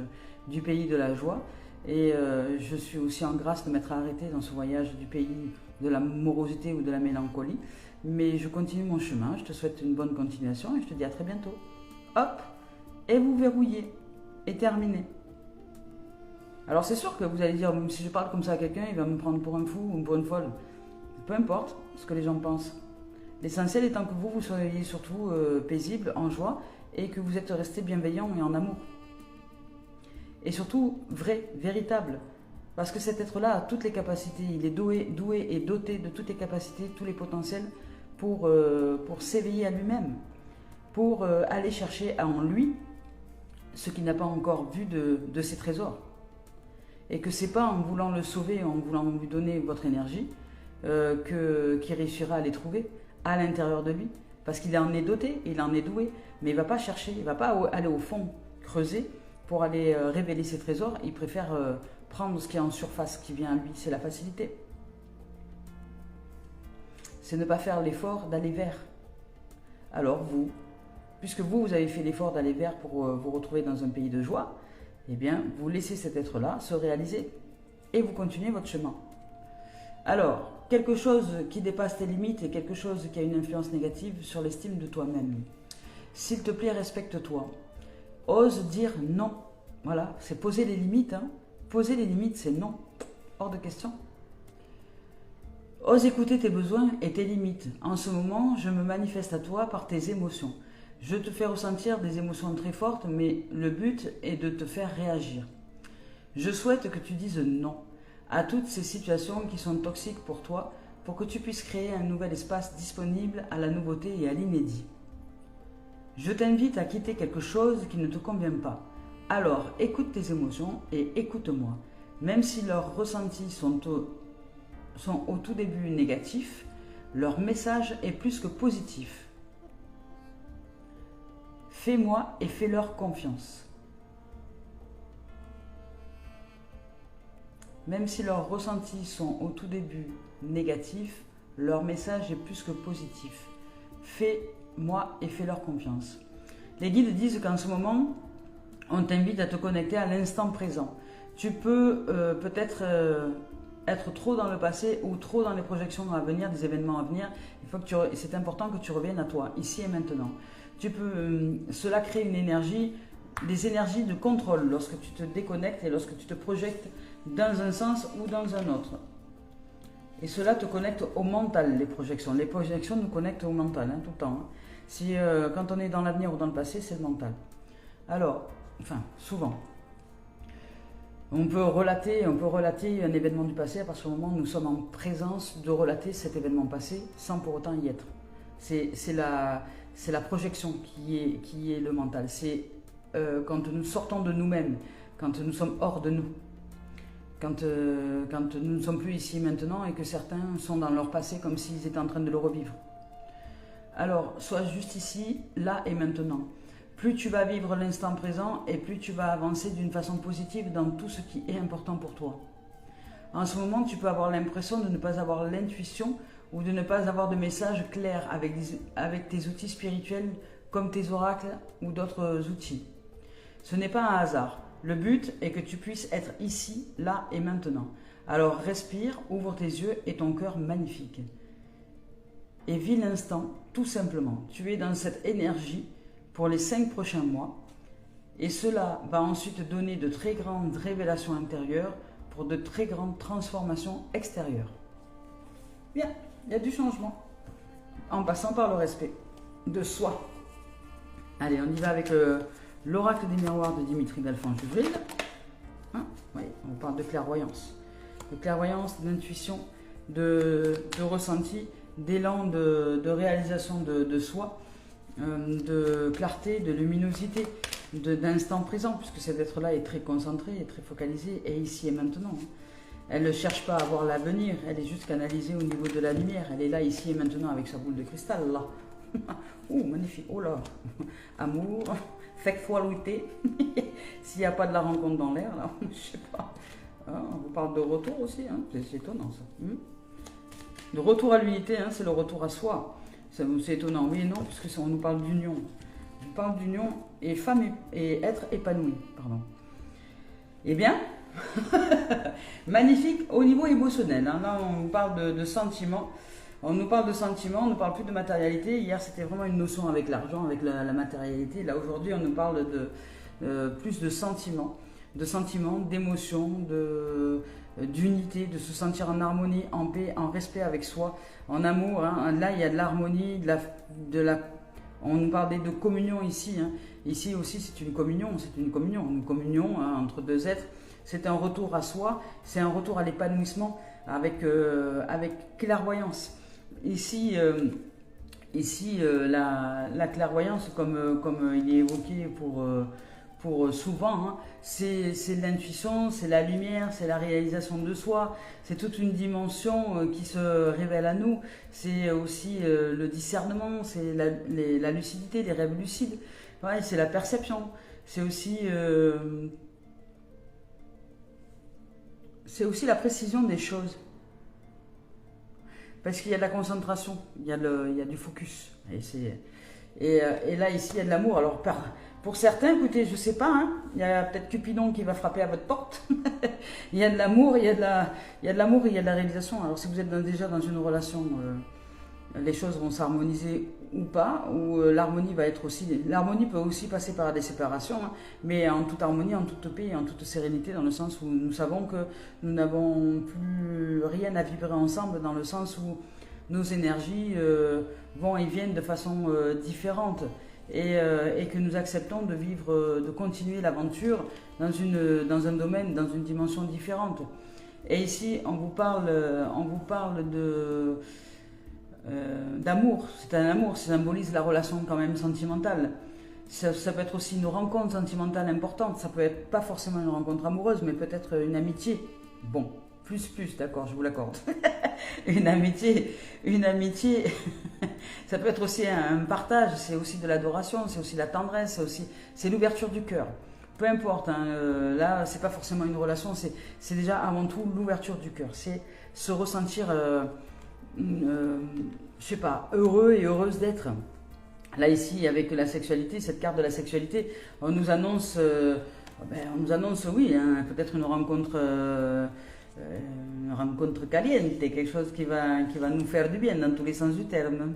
du pays de la joie. Et je suis aussi en grâce de m'être arrêté dans ce voyage du pays de la morosité ou de la mélancolie. Mais je continue mon chemin, je te souhaite une bonne continuation et je te dis à très bientôt. Hop, et vous verrouillez, et terminé. Alors c'est sûr que vous allez dire, si je parle comme ça à quelqu'un, il va me prendre pour un fou ou pour une folle. Peu importe ce que les gens pensent. L'essentiel étant que vous soyez surtout paisible, en joie, et que vous êtes resté bienveillant et en amour. Et surtout, vrai, véritable. Parce que cet être-là a toutes les capacités, il est doué et doté de toutes les capacités, tous les potentiels pour s'éveiller à lui-même, pour aller chercher en lui ce qu'il n'a pas encore vu de ses trésors. Et que c'est pas en voulant le sauver, en voulant lui donner votre énergie, qu'il réussira à les trouver à l'intérieur de lui, parce qu'il en est doté, il en est doué, mais il ne va pas chercher, il ne va pas aller au fond, creuser, pour aller révéler ses trésors. Il préfère prendre ce qui est en surface, qui vient à lui, c'est la facilité. C'est ne pas faire l'effort d'aller vers. Alors vous, puisque vous avez fait l'effort d'aller vers pour vous retrouver dans un pays de joie, eh bien, vous laissez cet être-là se réaliser, et vous continuez votre chemin. Alors, quelque chose qui dépasse tes limites et quelque chose qui a une influence négative sur l'estime de toi-même. S'il te plaît, respecte-toi. Ose dire non. Voilà, c'est poser les limites. Hein. Poser les limites, c'est non. Hors de question. Ose écouter tes besoins et tes limites. En ce moment, je me manifeste à toi par tes émotions. Je te fais ressentir des émotions très fortes, mais le but est de te faire réagir. Je souhaite que tu dises non à toutes ces situations qui sont toxiques pour toi, pour que tu puisses créer un nouvel espace disponible à la nouveauté et à l'inédit. Je t'invite à quitter quelque chose qui ne te convient pas. Alors écoute tes émotions et écoute-moi. Même si leurs ressentis sont au tout début négatifs, leur message est plus que positif. Fais-moi et fais-leur confiance. Même si leurs ressentis sont au tout début négatifs, leur message est plus que positif. Fais-moi et fais-leur confiance. Les guides disent qu'en ce moment, on t'invite à te connecter à l'instant présent. Tu peux peut-être être trop dans le passé ou trop dans les projections à venir, des événements à venir. C'est important que tu reviennes à toi, ici et maintenant. Cela crée une énergie, des énergies de contrôle lorsque tu te déconnectes et lorsque tu te projettes dans un sens ou dans un autre. Et cela te connecte au mental, les projections. Les projections nous connectent au mental, tout le temps. Quand on est dans l'avenir ou dans le passé, c'est le mental. Alors, souvent. On peut relater un événement du passé à partir du moment où nous sommes en présence de relater cet événement passé sans pour autant y être. C'est la projection qui est le mental. C'est quand nous sortons de nous-mêmes, quand nous sommes hors de nous, quand nous ne sommes plus ici maintenant et que certains sont dans leur passé comme s'ils étaient en train de le revivre. Alors, sois juste ici, là et maintenant. Plus tu vas vivre l'instant présent et plus tu vas avancer d'une façon positive dans tout ce qui est important pour toi. En ce moment, tu peux avoir l'impression de ne pas avoir l'intuition ou de ne pas avoir de message clair avec tes outils spirituels comme tes oracles ou d'autres outils. Ce n'est pas un hasard. Le but est que tu puisses être ici, là et maintenant. Alors respire, ouvre tes yeux et ton cœur magnifique. Et vis l'instant, tout simplement. Tu es dans cette énergie pour les 5 prochains mois. Et cela va ensuite donner de très grandes révélations intérieures pour de très grandes transformations extérieures. Bien, il y a du changement. En passant par le respect de soi. Allez, on y va avec l'oracle des miroirs de Dimitri Belfond-Juvril. Oui, on parle de clairvoyance. De clairvoyance, d'intuition, de ressenti, d'élan de réalisation de soi, de clarté, de luminosité, d'instant présent, puisque cet être-là est très concentré, est très focalisé, et ici et maintenant. Elle ne cherche pas à voir l'avenir, elle est juste canalisée au niveau de la lumière. Elle est là, ici et maintenant, avec sa boule de cristal, là. Oh, magnifique, oh là. Amour, sexualité. S'il n'y a pas de la rencontre dans l'air, là, je sais pas. Ah, on vous parle de retour aussi, c'est étonnant ça. De retour à l'unité, c'est le retour à soi. C'est étonnant, oui et non, puisque on nous parle d'union. On parle d'union et femme et être épanoui, pardon. Eh bien, magnifique au niveau émotionnel. Là, on nous parle de sentiments. On nous parle de sentiments, on ne parle plus de matérialité. Hier, c'était vraiment une notion avec l'argent, avec la matérialité. Là, aujourd'hui, on nous parle plus de sentiments, d'émotions, d'unité, de se sentir en harmonie, en paix, en respect avec soi, en amour. Là, il y a de l'harmonie, on nous parlait de communion ici. Ici aussi, c'est une communion une communion entre deux êtres. C'est un retour à soi, c'est un retour à l'épanouissement avec clairvoyance. Ici, la clairvoyance, comme il est évoqué pour souvent, c'est l'intuition, c'est la lumière, c'est la réalisation de soi, c'est toute une dimension qui se révèle à nous, c'est aussi le discernement, c'est la lucidité, les rêves lucides, ouais, c'est la perception, c'est aussi la précision des choses. Parce qu'il y a de la concentration, il y a du focus. Et là, ici, il y a de l'amour. Alors, pour certains, écoutez, je ne sais pas, il y a peut-être Cupidon qui va frapper à votre porte. Il y a de l'amour, il y a de l'amour et il y a de la réalisation. Alors, si vous êtes déjà dans une relation, les choses vont s'harmoniser ou pas, ou l'harmonie va être aussi... L'harmonie peut aussi passer par des séparations, mais en toute harmonie, en toute paix, en toute sérénité, dans le sens où nous savons que nous n'avons plus rien à vibrer ensemble, dans le sens où nos énergies vont et viennent de façon différente. et que nous acceptons de vivre, de continuer l'aventure dans un domaine, dans une dimension différente. Et ici, on vous parle d'amour. C'est un amour, ça symbolise la relation quand même sentimentale. Ça peut être aussi une rencontre sentimentale importante. Ça peut être pas forcément une rencontre amoureuse, mais peut-être une amitié. Bon, plus, d'accord, je vous l'accorde. Une amitié, ça peut être aussi un partage, c'est aussi de l'adoration, c'est aussi la tendresse, c'est l'ouverture du cœur. Peu importe, hein, là, c'est pas forcément une relation, c'est déjà avant tout l'ouverture du cœur. C'est se ressentir, je sais pas, heureux et heureuse d'être. Là, ici, avec la sexualité, cette carte de la sexualité, on nous annonce, oui, hein, peut-être une rencontre caliente, quelque chose qui va nous faire du bien dans tous les sens du terme.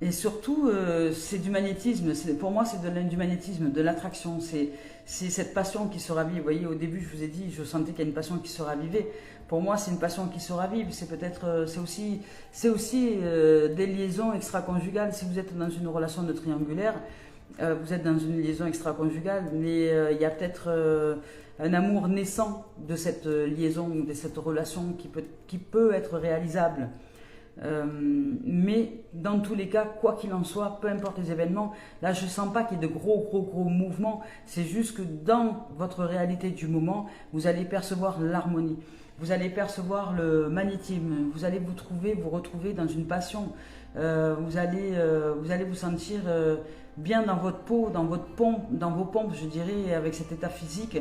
Et surtout, c'est du magnétisme. Pour moi, c'est du magnétisme, de l'attraction. C'est cette passion qui se ravive. Vous voyez, au début, je vous ai dit, je sentais qu'il y a une passion qui se ravivait. Pour moi, c'est une passion qui se ravive. C'est aussi des liaisons extra-conjugales. Si vous êtes dans une relation de triangulaire, vous êtes dans une liaison extra-conjugale, mais il y a peut-être un amour naissant de cette liaison, de cette relation qui peut être réalisable. Mais dans tous les cas, quoi qu'il en soit, peu importe les événements, là je ne sens pas qu'il y ait de gros mouvements, c'est juste que dans votre réalité du moment, vous allez percevoir l'harmonie, vous allez percevoir le magnétisme, vous allez vous retrouver dans une passion, vous allez vous sentir bien dans votre peau, dans vos pompes, je dirais, avec cet état physique,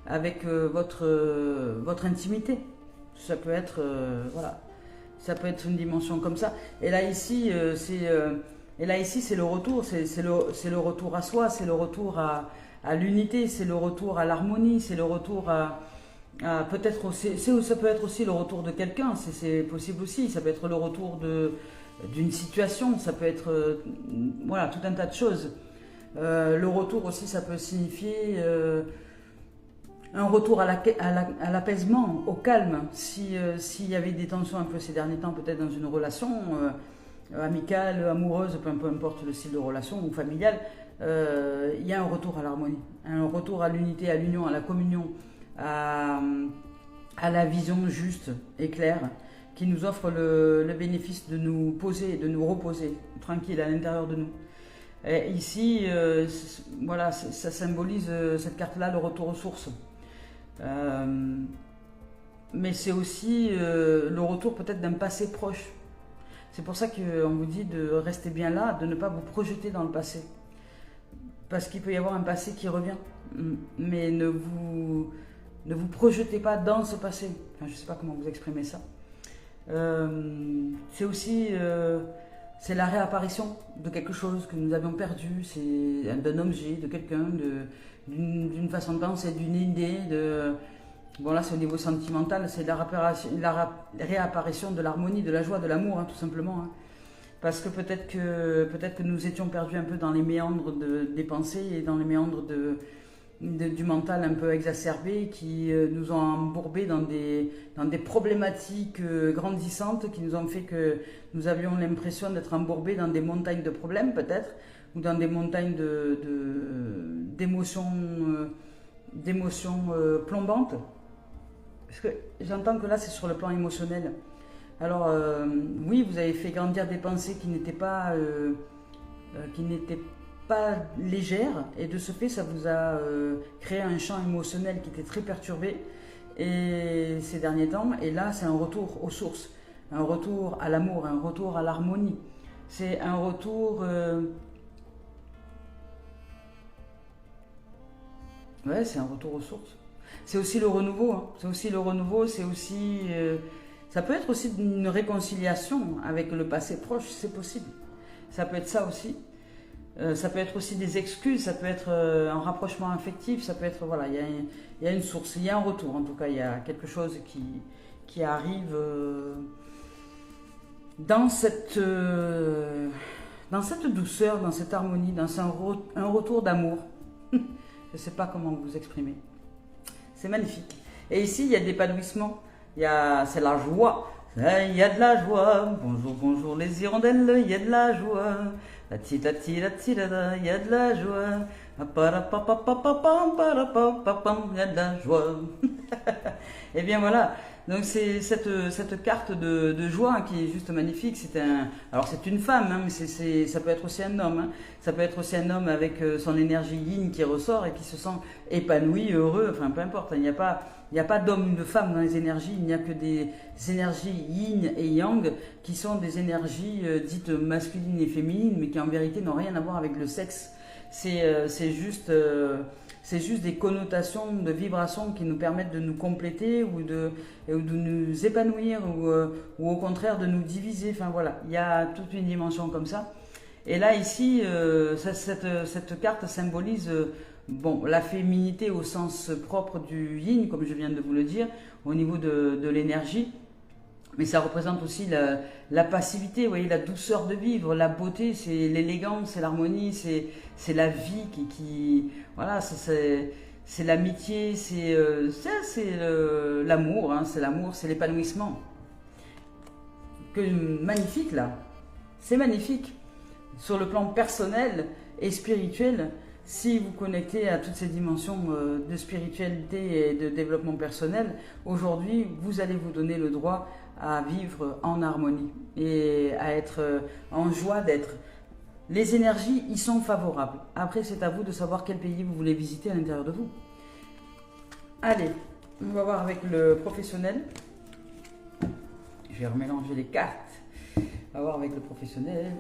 avec votre intimité. Ça peut être, voilà. Ça peut être une dimension comme ça. Et là ici, c'est le retour, c'est le retour à soi, c'est le retour à l'unité, c'est le retour à l'harmonie, c'est le retour à peut-être aussi, ça peut être aussi le retour de quelqu'un, c'est possible aussi. Ça peut être le retour d'une situation, ça peut être voilà, tout un tas de choses. Le retour aussi, ça peut signifier un retour à l'apaisement, au calme. S'il y avait des tensions un peu ces derniers temps, peut-être dans une relation amicale, amoureuse, peu importe le style de relation, ou familiale, il y a un retour à l'harmonie, un retour à l'unité, à l'union, à la communion, à la vision juste et claire, qui nous offre le bénéfice de nous poser, de nous reposer tranquille à l'intérieur de nous. Et ici, voilà, ça symbolise cette carte-là, le retour aux sources. Mais c'est aussi le retour peut-être d'un passé proche. C'est pour ça qu'on vous dit de rester bien là, de ne pas vous projeter dans le passé. Parce qu'il peut y avoir un passé qui revient. Mais ne vous projetez pas dans ce passé. Enfin, je ne sais pas comment vous exprimer ça. C'est aussi c'est la réapparition de quelque chose que nous avions perdu, c'est d'un objet, de quelqu'un, d'une façon de penser, d'une idée. Bon là c'est au niveau sentimental, c'est la réapparition de l'harmonie, de la joie, de l'amour, hein, tout simplement. Hein. Parce que peut-être que nous étions perdus un peu dans les méandres des pensées et dans les méandres du mental un peu exacerbé qui nous ont embourbés dans des problématiques grandissantes qui nous ont fait que nous avions l'impression d'être embourbés dans des montagnes de problèmes peut-être ou dans des montagnes d'émotions plombantes. Parce que j'entends que là c'est sur le plan émotionnel. Alors oui, vous avez fait grandir des pensées qui n'étaient pas légère et de ce fait ça vous a créé un champ émotionnel qui était très perturbé et ces derniers temps, et là c'est un retour aux sources, un retour à l'amour, un retour à l'harmonie, c'est un retour ouais, c'est un retour aux sources, c'est aussi le renouveau, hein. C'est aussi le renouveau, c'est aussi ça peut être aussi une réconciliation avec le passé proche, c'est possible, ça peut être ça aussi. Ça peut être aussi des excuses, ça peut être un rapprochement affectif, ça peut être, voilà, il y a une source, il y a un retour, en tout cas, il y a quelque chose qui arrive dans cette douceur, dans cette harmonie, dans un retour d'amour. Je ne sais pas comment vous exprimer. C'est magnifique. Et ici, il y a de l'épanouissement, c'est la joie. Il y a de la joie. Bonjour, bonjour les hirondelles, il y a de la joie. La ti la ti la ti la la, il y a de la joie. Il y a de la joie. Et bien voilà. Donc c'est cette carte de joie qui est juste magnifique. Alors c'est une femme, hein, mais ça peut être aussi un homme. Hein. Ça peut être aussi un homme avec son énergie yin qui ressort et qui se sent épanoui, heureux. Enfin peu importe. Hein. Il n'y a pas d'homme ou de femme dans les énergies. Il n'y a que des énergies yin et yang qui sont des énergies dites masculines et féminines, mais qui en vérité n'ont rien à voir avec le sexe. C'est juste des connotations de vibrations qui nous permettent de nous compléter ou de nous épanouir ou au contraire de nous diviser. Enfin voilà, il y a toute une dimension comme ça. Et là ici, cette carte symbolise bon, la féminité au sens propre du yin, comme je viens de vous le dire, au niveau de l'énergie. Mais ça représente aussi la passivité, vous voyez, la douceur de vivre, la beauté, c'est l'élégance, c'est l'harmonie, c'est la vie voilà, c'est l'amitié, c'est l'amour, hein, c'est l'épanouissement. Magnifique là, c'est magnifique. Sur le plan personnel et spirituel, si vous connectez à toutes ces dimensions de spiritualité et de développement personnel, aujourd'hui, vous allez vous donner le droit à vivre en harmonie et à être en joie d'être. Les énergies y sont favorables. Après, c'est à vous de savoir quel pays vous voulez visiter à l'intérieur de vous. Allez, on va voir avec le professionnel. Je vais remélanger les cartes. On va voir avec le professionnel.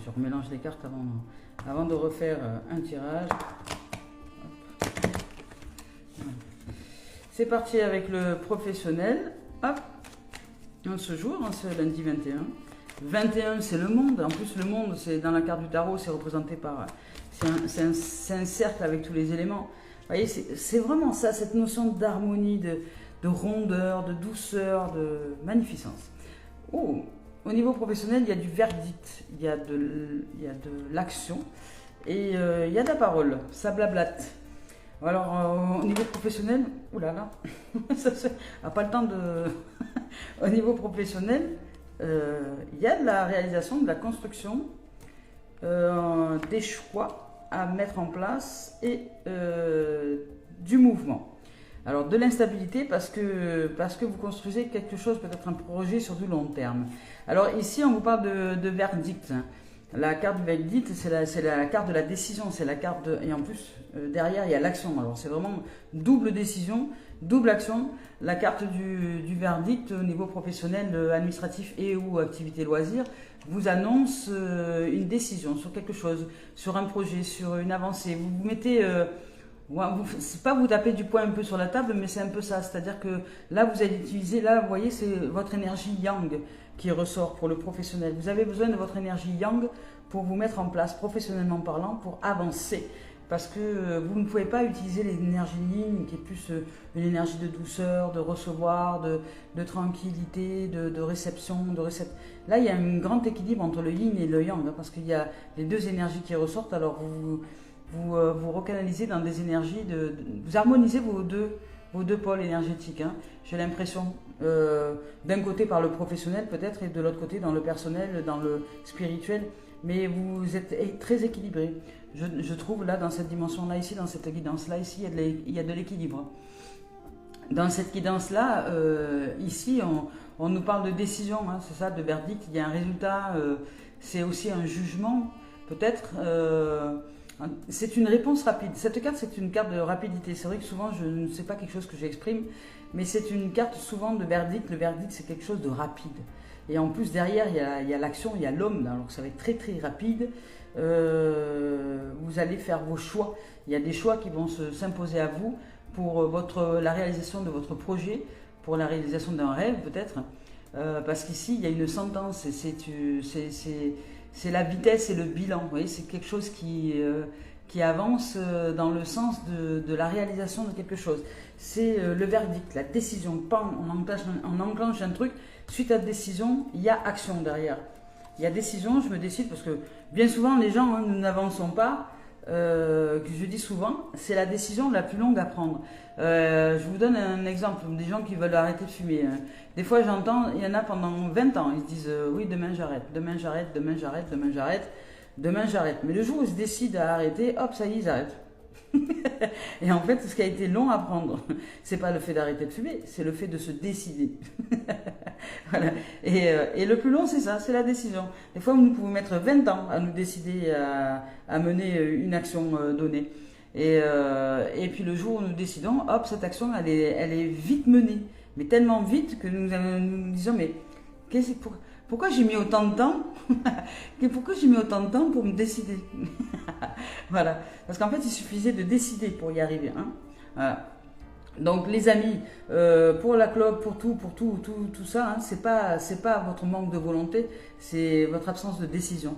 Je remélange les cartes avant de refaire un tirage. C'est parti avec le professionnel. Hop, ce jour, hein, c'est lundi 21. 21, c'est le monde. En plus, le monde, c'est dans la carte du tarot, c'est représenté par... C'est un cercle avec tous les éléments. Vous voyez, c'est vraiment ça, cette notion d'harmonie, de rondeur, de douceur, de magnificence. Oh, au niveau professionnel, il y a du verdict, il y a de l'action et il y a de la parole, ça blablate. Alors, au niveau professionnel, oulala, ça n'a pas le temps de... Au niveau professionnel, il y a de la réalisation, de la construction, des choix à mettre en place et du mouvement. Alors, de l'instabilité parce que vous construisez quelque chose, peut-être un projet sur du long terme. Alors ici, on vous parle de verdict. La carte du verdict, c'est la carte de la décision, c'est la carte et en plus, derrière, il y a l'action. Alors c'est vraiment double décision, double action. La carte du verdict au niveau professionnel, administratif et ou activité loisir vous annonce une décision sur quelque chose, sur un projet, sur une avancée. Vous vous mettez... c'est pas vous taper du poing un peu sur la table, mais c'est un peu ça. C'est-à-dire que là, vous allez utiliser, là, vous voyez, c'est votre énergie yang qui ressort pour le professionnel. Vous avez besoin de votre énergie yang pour vous mettre en place, professionnellement parlant, pour avancer. Parce que vous ne pouvez pas utiliser l'énergie yin, qui est plus une énergie de douceur, de recevoir, de tranquillité, de réception, Là, il y a un grand équilibre entre le yin et le yang, hein, parce qu'il y a les deux énergies qui ressortent. Alors, vous recanalisez dans des énergies, vous harmonisez vos deux pôles énergétiques. Hein. J'ai l'impression, d'un côté par le professionnel peut-être, et de l'autre côté dans le personnel, dans le spirituel. Mais vous êtes très équilibré. Je trouve là, dans cette dimension-là, ici, dans cette guidance-là, ici, il y a de l'équilibre. Dans cette guidance-là, ici, on nous parle de décision, hein, c'est ça, de verdict. Il y a un résultat, c'est aussi un jugement, peut-être. C'est une réponse rapide. Cette carte, c'est une carte de rapidité. C'est vrai que souvent, je ne sais pas quelque chose que j'exprime, mais c'est une carte souvent de verdict. Le verdict, c'est quelque chose de rapide. Et en plus, derrière, il y a l'action, il y a l'homme. Alors, ça va être très, très rapide. Vous allez faire vos choix. Il y a des choix qui vont s'imposer à vous pour la réalisation de votre projet, pour la réalisation d'un rêve, peut-être. Parce qu'ici, il y a une sentence. C'est la vitesse et le bilan. Vous voyez, c'est quelque chose qui avance dans le sens de la réalisation de quelque chose. C'est le verdict, la décision. On enclenche un truc. Suite à la décision, il y a action derrière. Il y a décision, je me décide parce que bien souvent, les gens, hein, nous n'avançons pas que je dis souvent, c'est la décision la plus longue à prendre. Je vous donne un exemple, des gens qui veulent arrêter de fumer. Des fois j'entends, il y en a pendant 20 ans, ils se disent oui demain j'arrête, demain j'arrête, demain j'arrête, demain j'arrête, demain j'arrête. Mais le jour où ils se décident à arrêter, hop ça y est, ils arrêtent. Et en fait, ce qui a été long à prendre, c'est pas le fait d'arrêter de fumer, c'est le fait de se décider. Voilà. Et le plus long, c'est ça, c'est la décision. Des fois, nous pouvons mettre 20 ans à nous décider à mener une action donnée. Et puis le jour où nous décidons, hop, cette action, elle est vite menée. Mais tellement vite que nous disons, mais pourquoi j'ai mis autant de temps pourquoi j'ai mis autant de temps pour me décider? Voilà. Parce qu'en fait, il suffisait de décider pour y arriver. Hein. Voilà. Donc les amis, pour la clope, pour tout ça, hein, c'est pas votre manque de volonté, c'est votre absence de décision.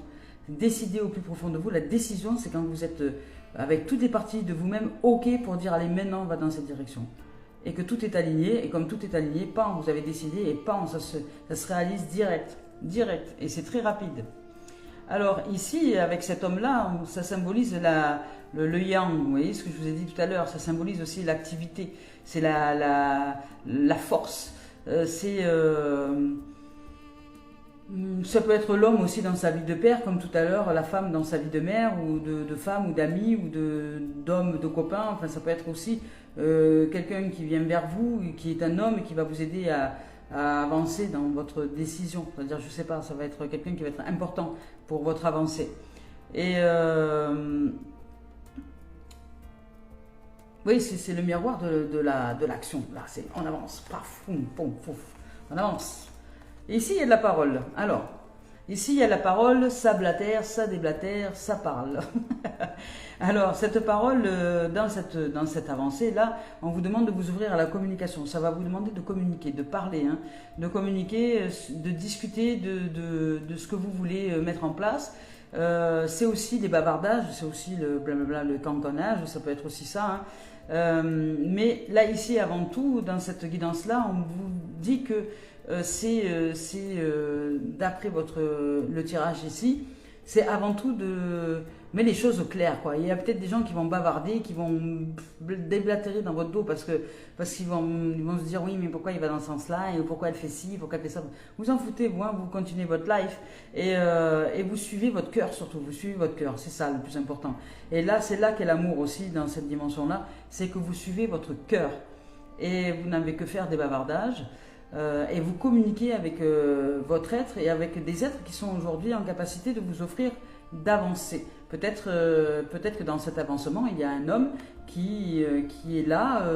Décidez au plus profond de vous. La décision, c'est quand vous êtes avec toutes les parties de vous-même OK pour dire allez maintenant on va dans cette direction. Et que tout est aligné, et comme tout est aligné, pam, vous avez décidé, et pam, ça se réalise direct, et c'est très rapide. Alors ici, avec cet homme-là, ça symbolise le yang, vous voyez ce que je vous ai dit tout à l'heure, ça symbolise aussi l'activité, c'est la force, ça peut être l'homme aussi dans sa vie de père, comme tout à l'heure, la femme dans sa vie de mère, ou de femme, ou d'amis, ou d'homme, de copain, enfin ça peut être aussi quelqu'un qui vient vers vous, qui est un homme et qui va vous aider à avancer dans votre décision. C'est-à-dire, je sais pas, ça va être quelqu'un qui va être important pour votre avancée. Et oui, c'est le miroir de l'action. Là, on avance, paf, poum, poum, pouf, on avance. Et ici, il y a de la parole. Alors, ici, il y a la parole, ça blatère, ça déblatère, ça parle. Alors, cette parole, dans cette avancée-là, on vous demande de vous ouvrir à la communication. Ça va vous demander de communiquer, de parler, hein, de communiquer, de discuter de ce que vous voulez mettre en place. C'est aussi des bavardages, c'est aussi le blablabla, le cancannage, ça peut être aussi ça. Hein. Mais là, ici, avant tout, dans cette guidance-là, on vous dit que c'est d'après le tirage ici, c'est avant tout de mettre les choses au clair, quoi. Il y a peut-être des gens qui vont bavarder, qui vont déblatérer dans votre dos parce qu'ils vont se dire oui, mais pourquoi il va dans ce sens-là, et pourquoi elle fait ci, pourquoi elle fait ça. Vous en foutez, vous, hein, vous continuez votre life et vous suivez votre cœur surtout, vous suivez votre cœur, c'est ça le plus important. Et là, c'est là qu'est l'amour aussi dans cette dimension-là, c'est que vous suivez votre cœur et vous n'avez que faire des bavardages. Et vous communiquez avec votre être et avec des êtres qui sont aujourd'hui en capacité de vous offrir d'avancer. Peut-être que dans cet avancement, il y a un homme qui est là,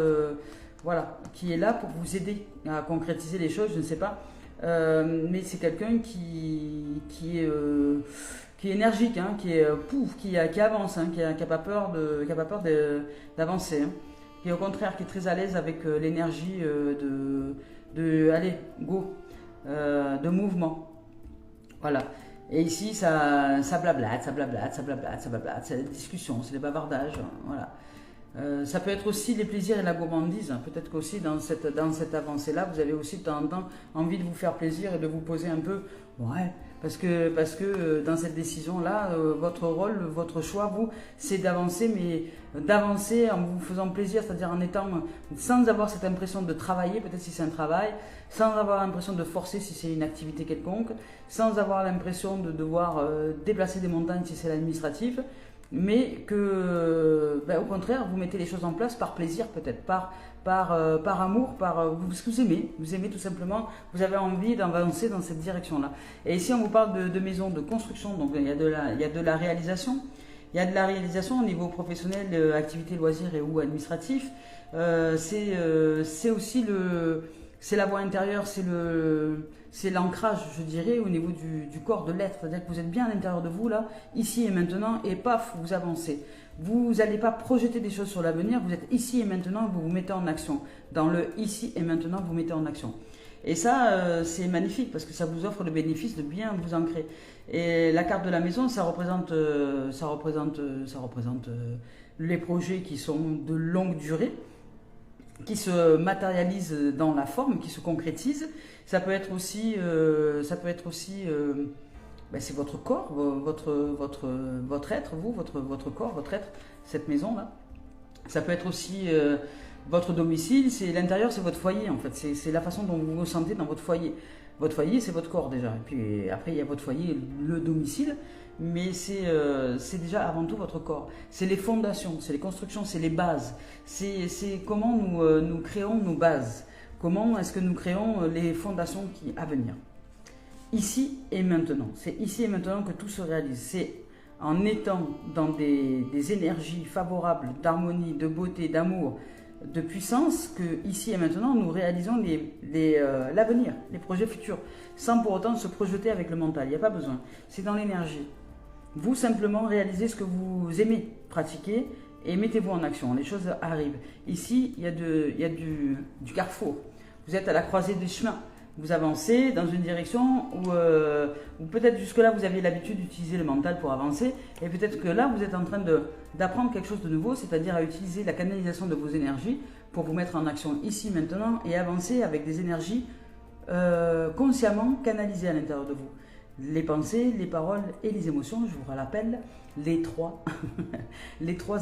voilà, qui est là pour vous aider à concrétiser les choses, je ne sais pas. Mais c'est quelqu'un qui est énergique, hein, qui avance, hein, qui n'a pas peur d'avancer, hein, qui au contraire qui est très à l'aise avec l'énergie allez, go, de mouvement. Voilà. Et ici, ça blablate, c'est la discussion, c'est les bavardages, voilà. Ça peut être aussi les plaisirs et la gourmandise. Peut-être qu'aussi dans cette avancée-là, vous avez aussi de temps en temps envie de vous faire plaisir et de vous poser un peu. Ouais, parce que dans cette décision-là, votre rôle, votre choix, vous, c'est d'avancer, mais d'avancer en vous faisant plaisir, c'est-à-dire en étant, sans avoir cette impression de travailler, peut-être si c'est un travail, sans avoir l'impression de forcer si c'est une activité quelconque, sans avoir l'impression de devoir déplacer des montagnes si c'est l'administratif, mais que, au contraire, vous mettez les choses en place par plaisir peut-être, par amour, parce que vous aimez tout simplement, vous avez envie d'avancer dans cette direction-là. Et ici, on vous parle de maison, de construction, donc il y a de la réalisation. Il y a de la réalisation au niveau professionnel, activité, loisirs et ou administratif. C'est aussi c'est la voie intérieure, c'est l'ancrage, je dirais, au niveau du corps, de l'être. C'est-à-dire que vous êtes bien à l'intérieur de vous, là, ici et maintenant, et paf, vous avancez. Vous n'allez pas projeter des choses sur l'avenir, vous êtes ici et maintenant, vous vous mettez en action. Dans le ici et maintenant, vous mettez en action. Et ça, c'est magnifique, parce que ça vous offre le bénéfice de bien vous ancrer. Et la carte de la maison, ça représente les projets qui sont de longue durée, qui se matérialisent dans la forme, qui se concrétisent. Ça peut être aussi ben, c'est votre corps, votre être, vous, votre corps, votre être, cette maison-là. Ça peut être aussi votre domicile, c'est l'intérieur, c'est votre foyer en fait. C'est la façon dont vous vous sentez dans votre foyer. Votre foyer, c'est votre corps déjà. Et puis après, il y a votre foyer, le domicile. Mais c'est déjà avant tout votre corps. C'est les fondations, c'est les constructions, c'est les bases. C'est comment nous créons nos bases. Comment est-ce que nous créons les fondations à venir. Ici et maintenant. C'est ici et maintenant que tout se réalise. C'est en étant dans des énergies favorables, d'harmonie, de beauté, d'amour, de puissance, que ici et maintenant, nous réalisons l'avenir, les projets futurs, sans pour autant se projeter avec le mental. Il n'y a pas besoin. C'est dans l'énergie. Vous, simplement, réalisez ce que vous aimez pratiquer et mettez-vous en action. Les choses arrivent. Ici, il y a du carrefour. Vous êtes à la croisée des chemins. Vous avancez dans une direction où peut-être jusque-là, vous aviez l'habitude d'utiliser le mental pour avancer. Et peut-être que là, vous êtes en train d'apprendre quelque chose de nouveau, c'est-à-dire à utiliser la canalisation de vos énergies pour vous mettre en action ici, maintenant, et avancer avec des énergies consciemment canalisées à l'intérieur de vous. Les pensées, les paroles et les émotions, je vous rappelle, les trois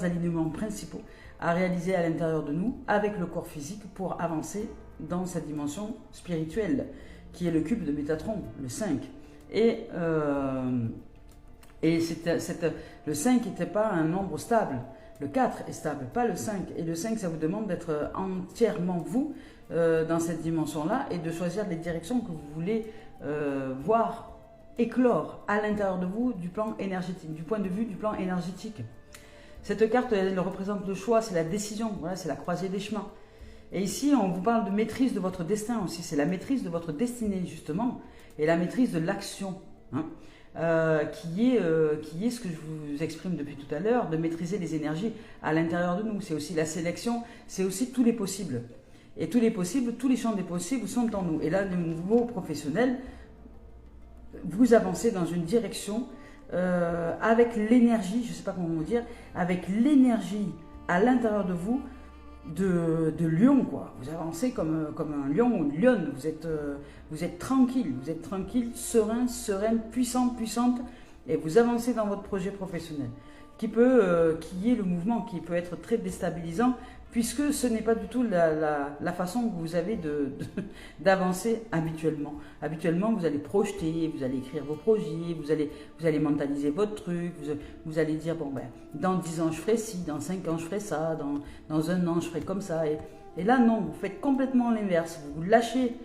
alignements principaux à réaliser à l'intérieur de nous avec le corps physique pour avancer dans cette dimension spirituelle qui est le cube de Métatron, le 5. Et le 5 n'était pas un nombre stable, le 4 est stable, pas le 5. Et le 5, ça vous demande d'être entièrement vous dans cette dimension-là et de choisir les directions que vous voulez voir éclore à l'intérieur de vous du plan énergétique, du point de vue du plan énergétique. Cette carte, elle représente le choix, c'est la décision, voilà, c'est la croisée des chemins. Et ici, on vous parle de maîtrise de votre destin aussi, c'est la maîtrise de votre destinée justement, et la maîtrise de l'action, hein, qui est ce que je vous exprime depuis tout à l'heure, de maîtriser les énergies à l'intérieur de nous. C'est aussi la sélection, c'est aussi tous les possibles. Et tous les possibles, tous les champs des possibles sont en nous. Et là, le niveau professionnel, vous avancez dans une direction avec l'énergie, je ne sais pas comment vous dire, avec l'énergie à l'intérieur de vous de lion, quoi. Vous avancez comme un lion ou une lionne, vous êtes tranquille, sereine, puissante, et vous avancez dans votre projet professionnel, qui est le mouvement, qui peut être très déstabilisant, puisque ce n'est pas du tout la façon que vous avez d'avancer habituellement. Habituellement, vous allez projeter, vous allez écrire vos projets, vous allez mentaliser votre truc, vous allez dire, bon ben, dans 10 ans je ferai ci, dans 5 ans je ferai ça, dans 1 an je ferai comme ça. Et là non, vous faites complètement l'inverse, vous lâchez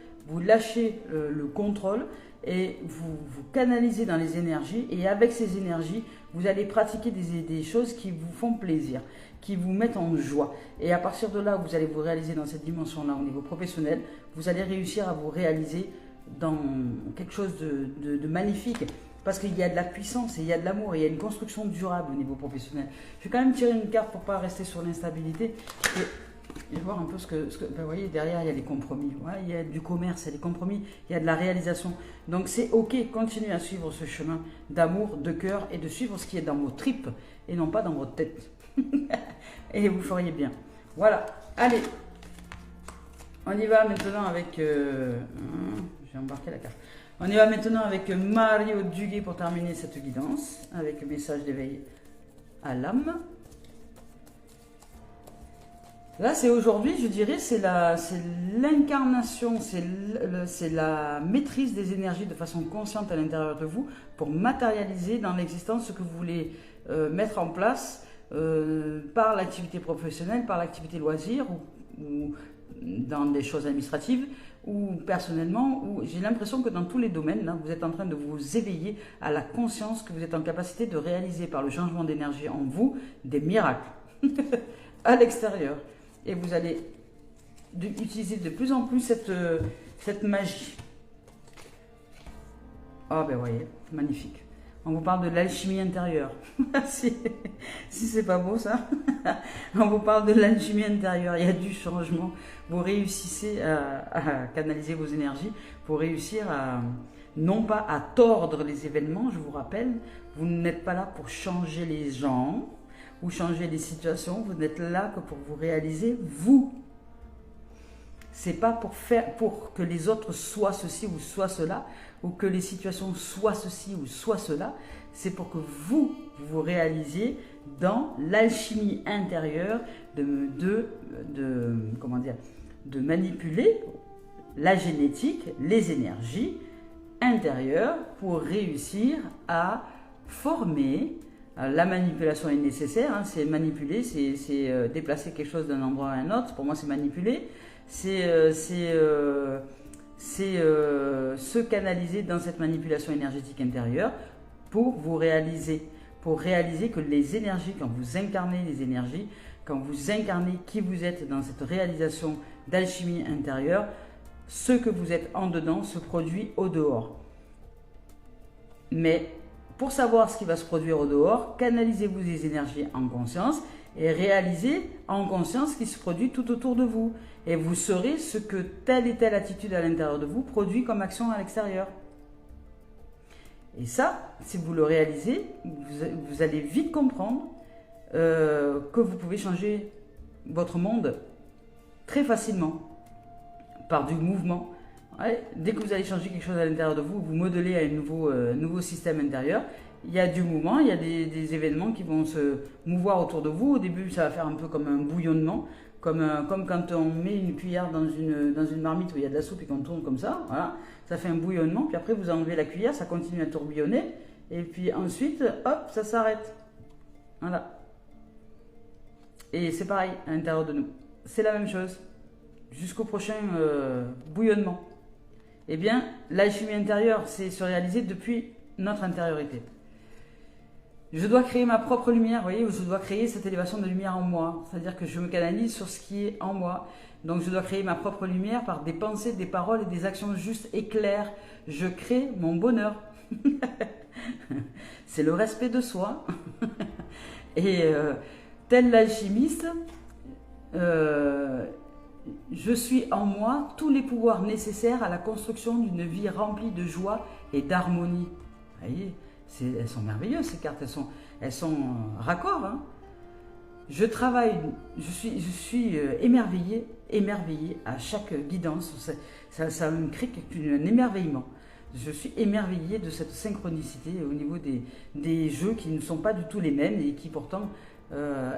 le contrôle et vous canalisez dans les énergies, et avec ces énergies, vous allez pratiquer des choses qui vous font plaisir, qui vous mettent en joie. Et à partir de là, vous allez vous réaliser dans cette dimension-là au niveau professionnel, vous allez réussir à vous réaliser dans quelque chose de magnifique, parce qu'il y a de la puissance, et il y a de l'amour, et il y a une construction durable au niveau professionnel. Je vais quand même tirer une carte pour ne pas rester sur l'instabilité, et voir un peu ce que ben, vous voyez, derrière il y a des compromis, ouais, il y a du commerce, il y a des compromis, il y a de la réalisation. Donc c'est ok, continuez à suivre ce chemin d'amour, de cœur, et de suivre ce qui est dans vos tripes, et non pas dans votre tête. Et vous feriez bien. Voilà, allez, on y va maintenant avec... j'ai embarqué la carte. On y va maintenant avec Mario Duguay pour terminer cette guidance, avec message d'éveil à l'âme. Là, c'est aujourd'hui, je dirais, c'est l'incarnation, c'est la maîtrise des énergies de façon consciente à l'intérieur de vous pour matérialiser dans l'existence ce que vous voulez mettre en place par l'activité professionnelle, par l'activité loisir ou dans des choses administratives ou personnellement. J'ai l'impression que dans tous les domaines, là, vous êtes en train de vous éveiller à la conscience que vous êtes en capacité de réaliser par le changement d'énergie en vous des miracles à l'extérieur. Et vous allez utiliser de plus en plus cette magie. Ah ben voyez, magnifique. On vous parle de l'alchimie intérieure. si c'est pas beau ça. On vous parle de l'alchimie intérieure. Il y a du changement. Vous réussissez à canaliser vos énergies pour réussir non pas à tordre les événements, je vous rappelle. Vous n'êtes pas là pour changer les gens ou changer les situations, vous n'êtes là que pour vous réaliser, vous. C'est pas pour que les autres soient ceci ou soient cela, ou que les situations soient ceci ou soient cela. C'est pour que vous vous réalisiez dans l'alchimie intérieure comment dire, de manipuler la génétique, les énergies intérieures pour réussir à former. La manipulation est nécessaire, hein, c'est manipuler, c'est déplacer quelque chose d'un endroit à un autre. Pour moi, c'est manipuler. C'est se canaliser dans cette manipulation énergétique intérieure pour réaliser que les énergies, quand vous incarnez les énergies, quand vous incarnez qui vous êtes dans cette réalisation d'alchimie intérieure, ce que vous êtes en dedans se produit au dehors. Mais pour savoir ce qui va se produire au dehors, canalisez-vous les énergies en conscience et réalisez en conscience ce qui se produit tout autour de vous. Et vous saurez ce que telle et telle attitude à l'intérieur de vous produit comme action à l'extérieur. Et ça, si vous le réalisez, vous allez vite comprendre que vous pouvez changer votre monde très facilement par du mouvement. Ouais, dès que vous allez changer quelque chose à l'intérieur de vous, vous modelez à un nouveau système intérieur. Il y a du mouvement, il y a des événements qui vont se mouvoir autour de vous. Au début, ça va faire un peu comme un bouillonnement, comme quand on met une cuillère dans une marmite où il y a de la soupe et qu'on tourne comme ça. Voilà, ça fait un bouillonnement. Puis après, vous enlevez la cuillère, ça continue à tourbillonner. Et puis ensuite, hop, ça s'arrête. Voilà. Et c'est pareil à l'intérieur de nous. C'est la même chose. Jusqu'au prochain bouillonnement. Eh bien, l'alchimie intérieure, c'est se réaliser depuis notre intériorité. Je dois créer ma propre lumière, vous voyez, je dois créer cette élévation de lumière en moi. C'est-à-dire que je me canalise sur ce qui est en moi. Donc je dois créer ma propre lumière par des pensées, des paroles et des actions justes et claires. Je crée mon bonheur. C'est le respect de soi. Et tel l'alchimiste, je suis en moi tous les pouvoirs nécessaires à la construction d'une vie remplie de joie et d'harmonie. Vous voyez, elles sont merveilleuses ces cartes, elles sont raccord. Hein. Je travaille, je suis émerveillée à chaque guidance. Ça me crée un émerveillement. Je suis émerveillée de cette synchronicité au niveau des jeux qui ne sont pas du tout les mêmes et qui pourtant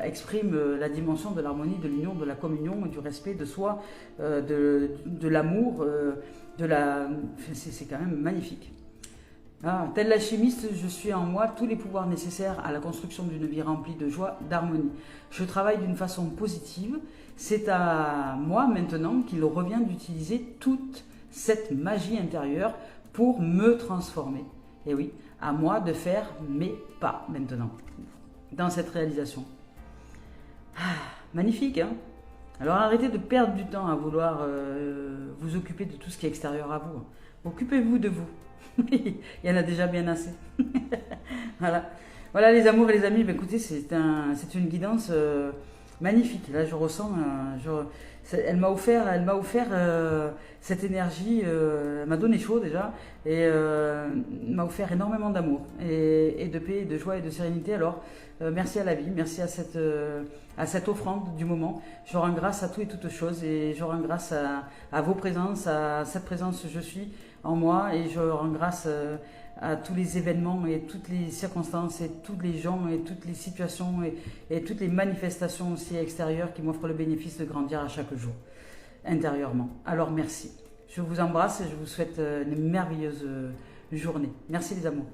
exprime la dimension de l'harmonie, de l'union, de la communion, du respect de soi, de l'amour, c'est quand même magnifique. Ah, tel l'alchimiste, je suis en moi tous les pouvoirs nécessaires à la construction d'une vie remplie de joie, d'harmonie. Je travaille d'une façon positive. C'est à moi maintenant qu'il revient d'utiliser toute cette magie intérieure pour me transformer. Et oui, à moi de faire mes pas maintenant dans cette réalisation. Ah, magnifique, hein? Alors arrêtez de perdre du temps à vouloir vous occuper de tout ce qui est extérieur à vous. Occupez-vous de vous. Il y en a déjà bien assez. Voilà les amours et les amis, écoutez, c'est une guidance magnifique. Là je ressens, elle m'a offert cette énergie, elle m'a donné chaud déjà, et m'a offert énormément d'amour, et de paix, de joie et de sérénité. Alors merci à la vie, merci à cette offrande du moment. Je rends grâce à tout et toutes choses, et je rends grâce à vos présences, à cette présence je suis en moi, et je rends grâce à tous les événements et toutes les circonstances et tous les gens et toutes les situations et toutes les manifestations aussi extérieures qui m'offrent le bénéfice de grandir à chaque jour, intérieurement. Alors merci. Je vous embrasse et je vous souhaite une merveilleuse journée. Merci les amours.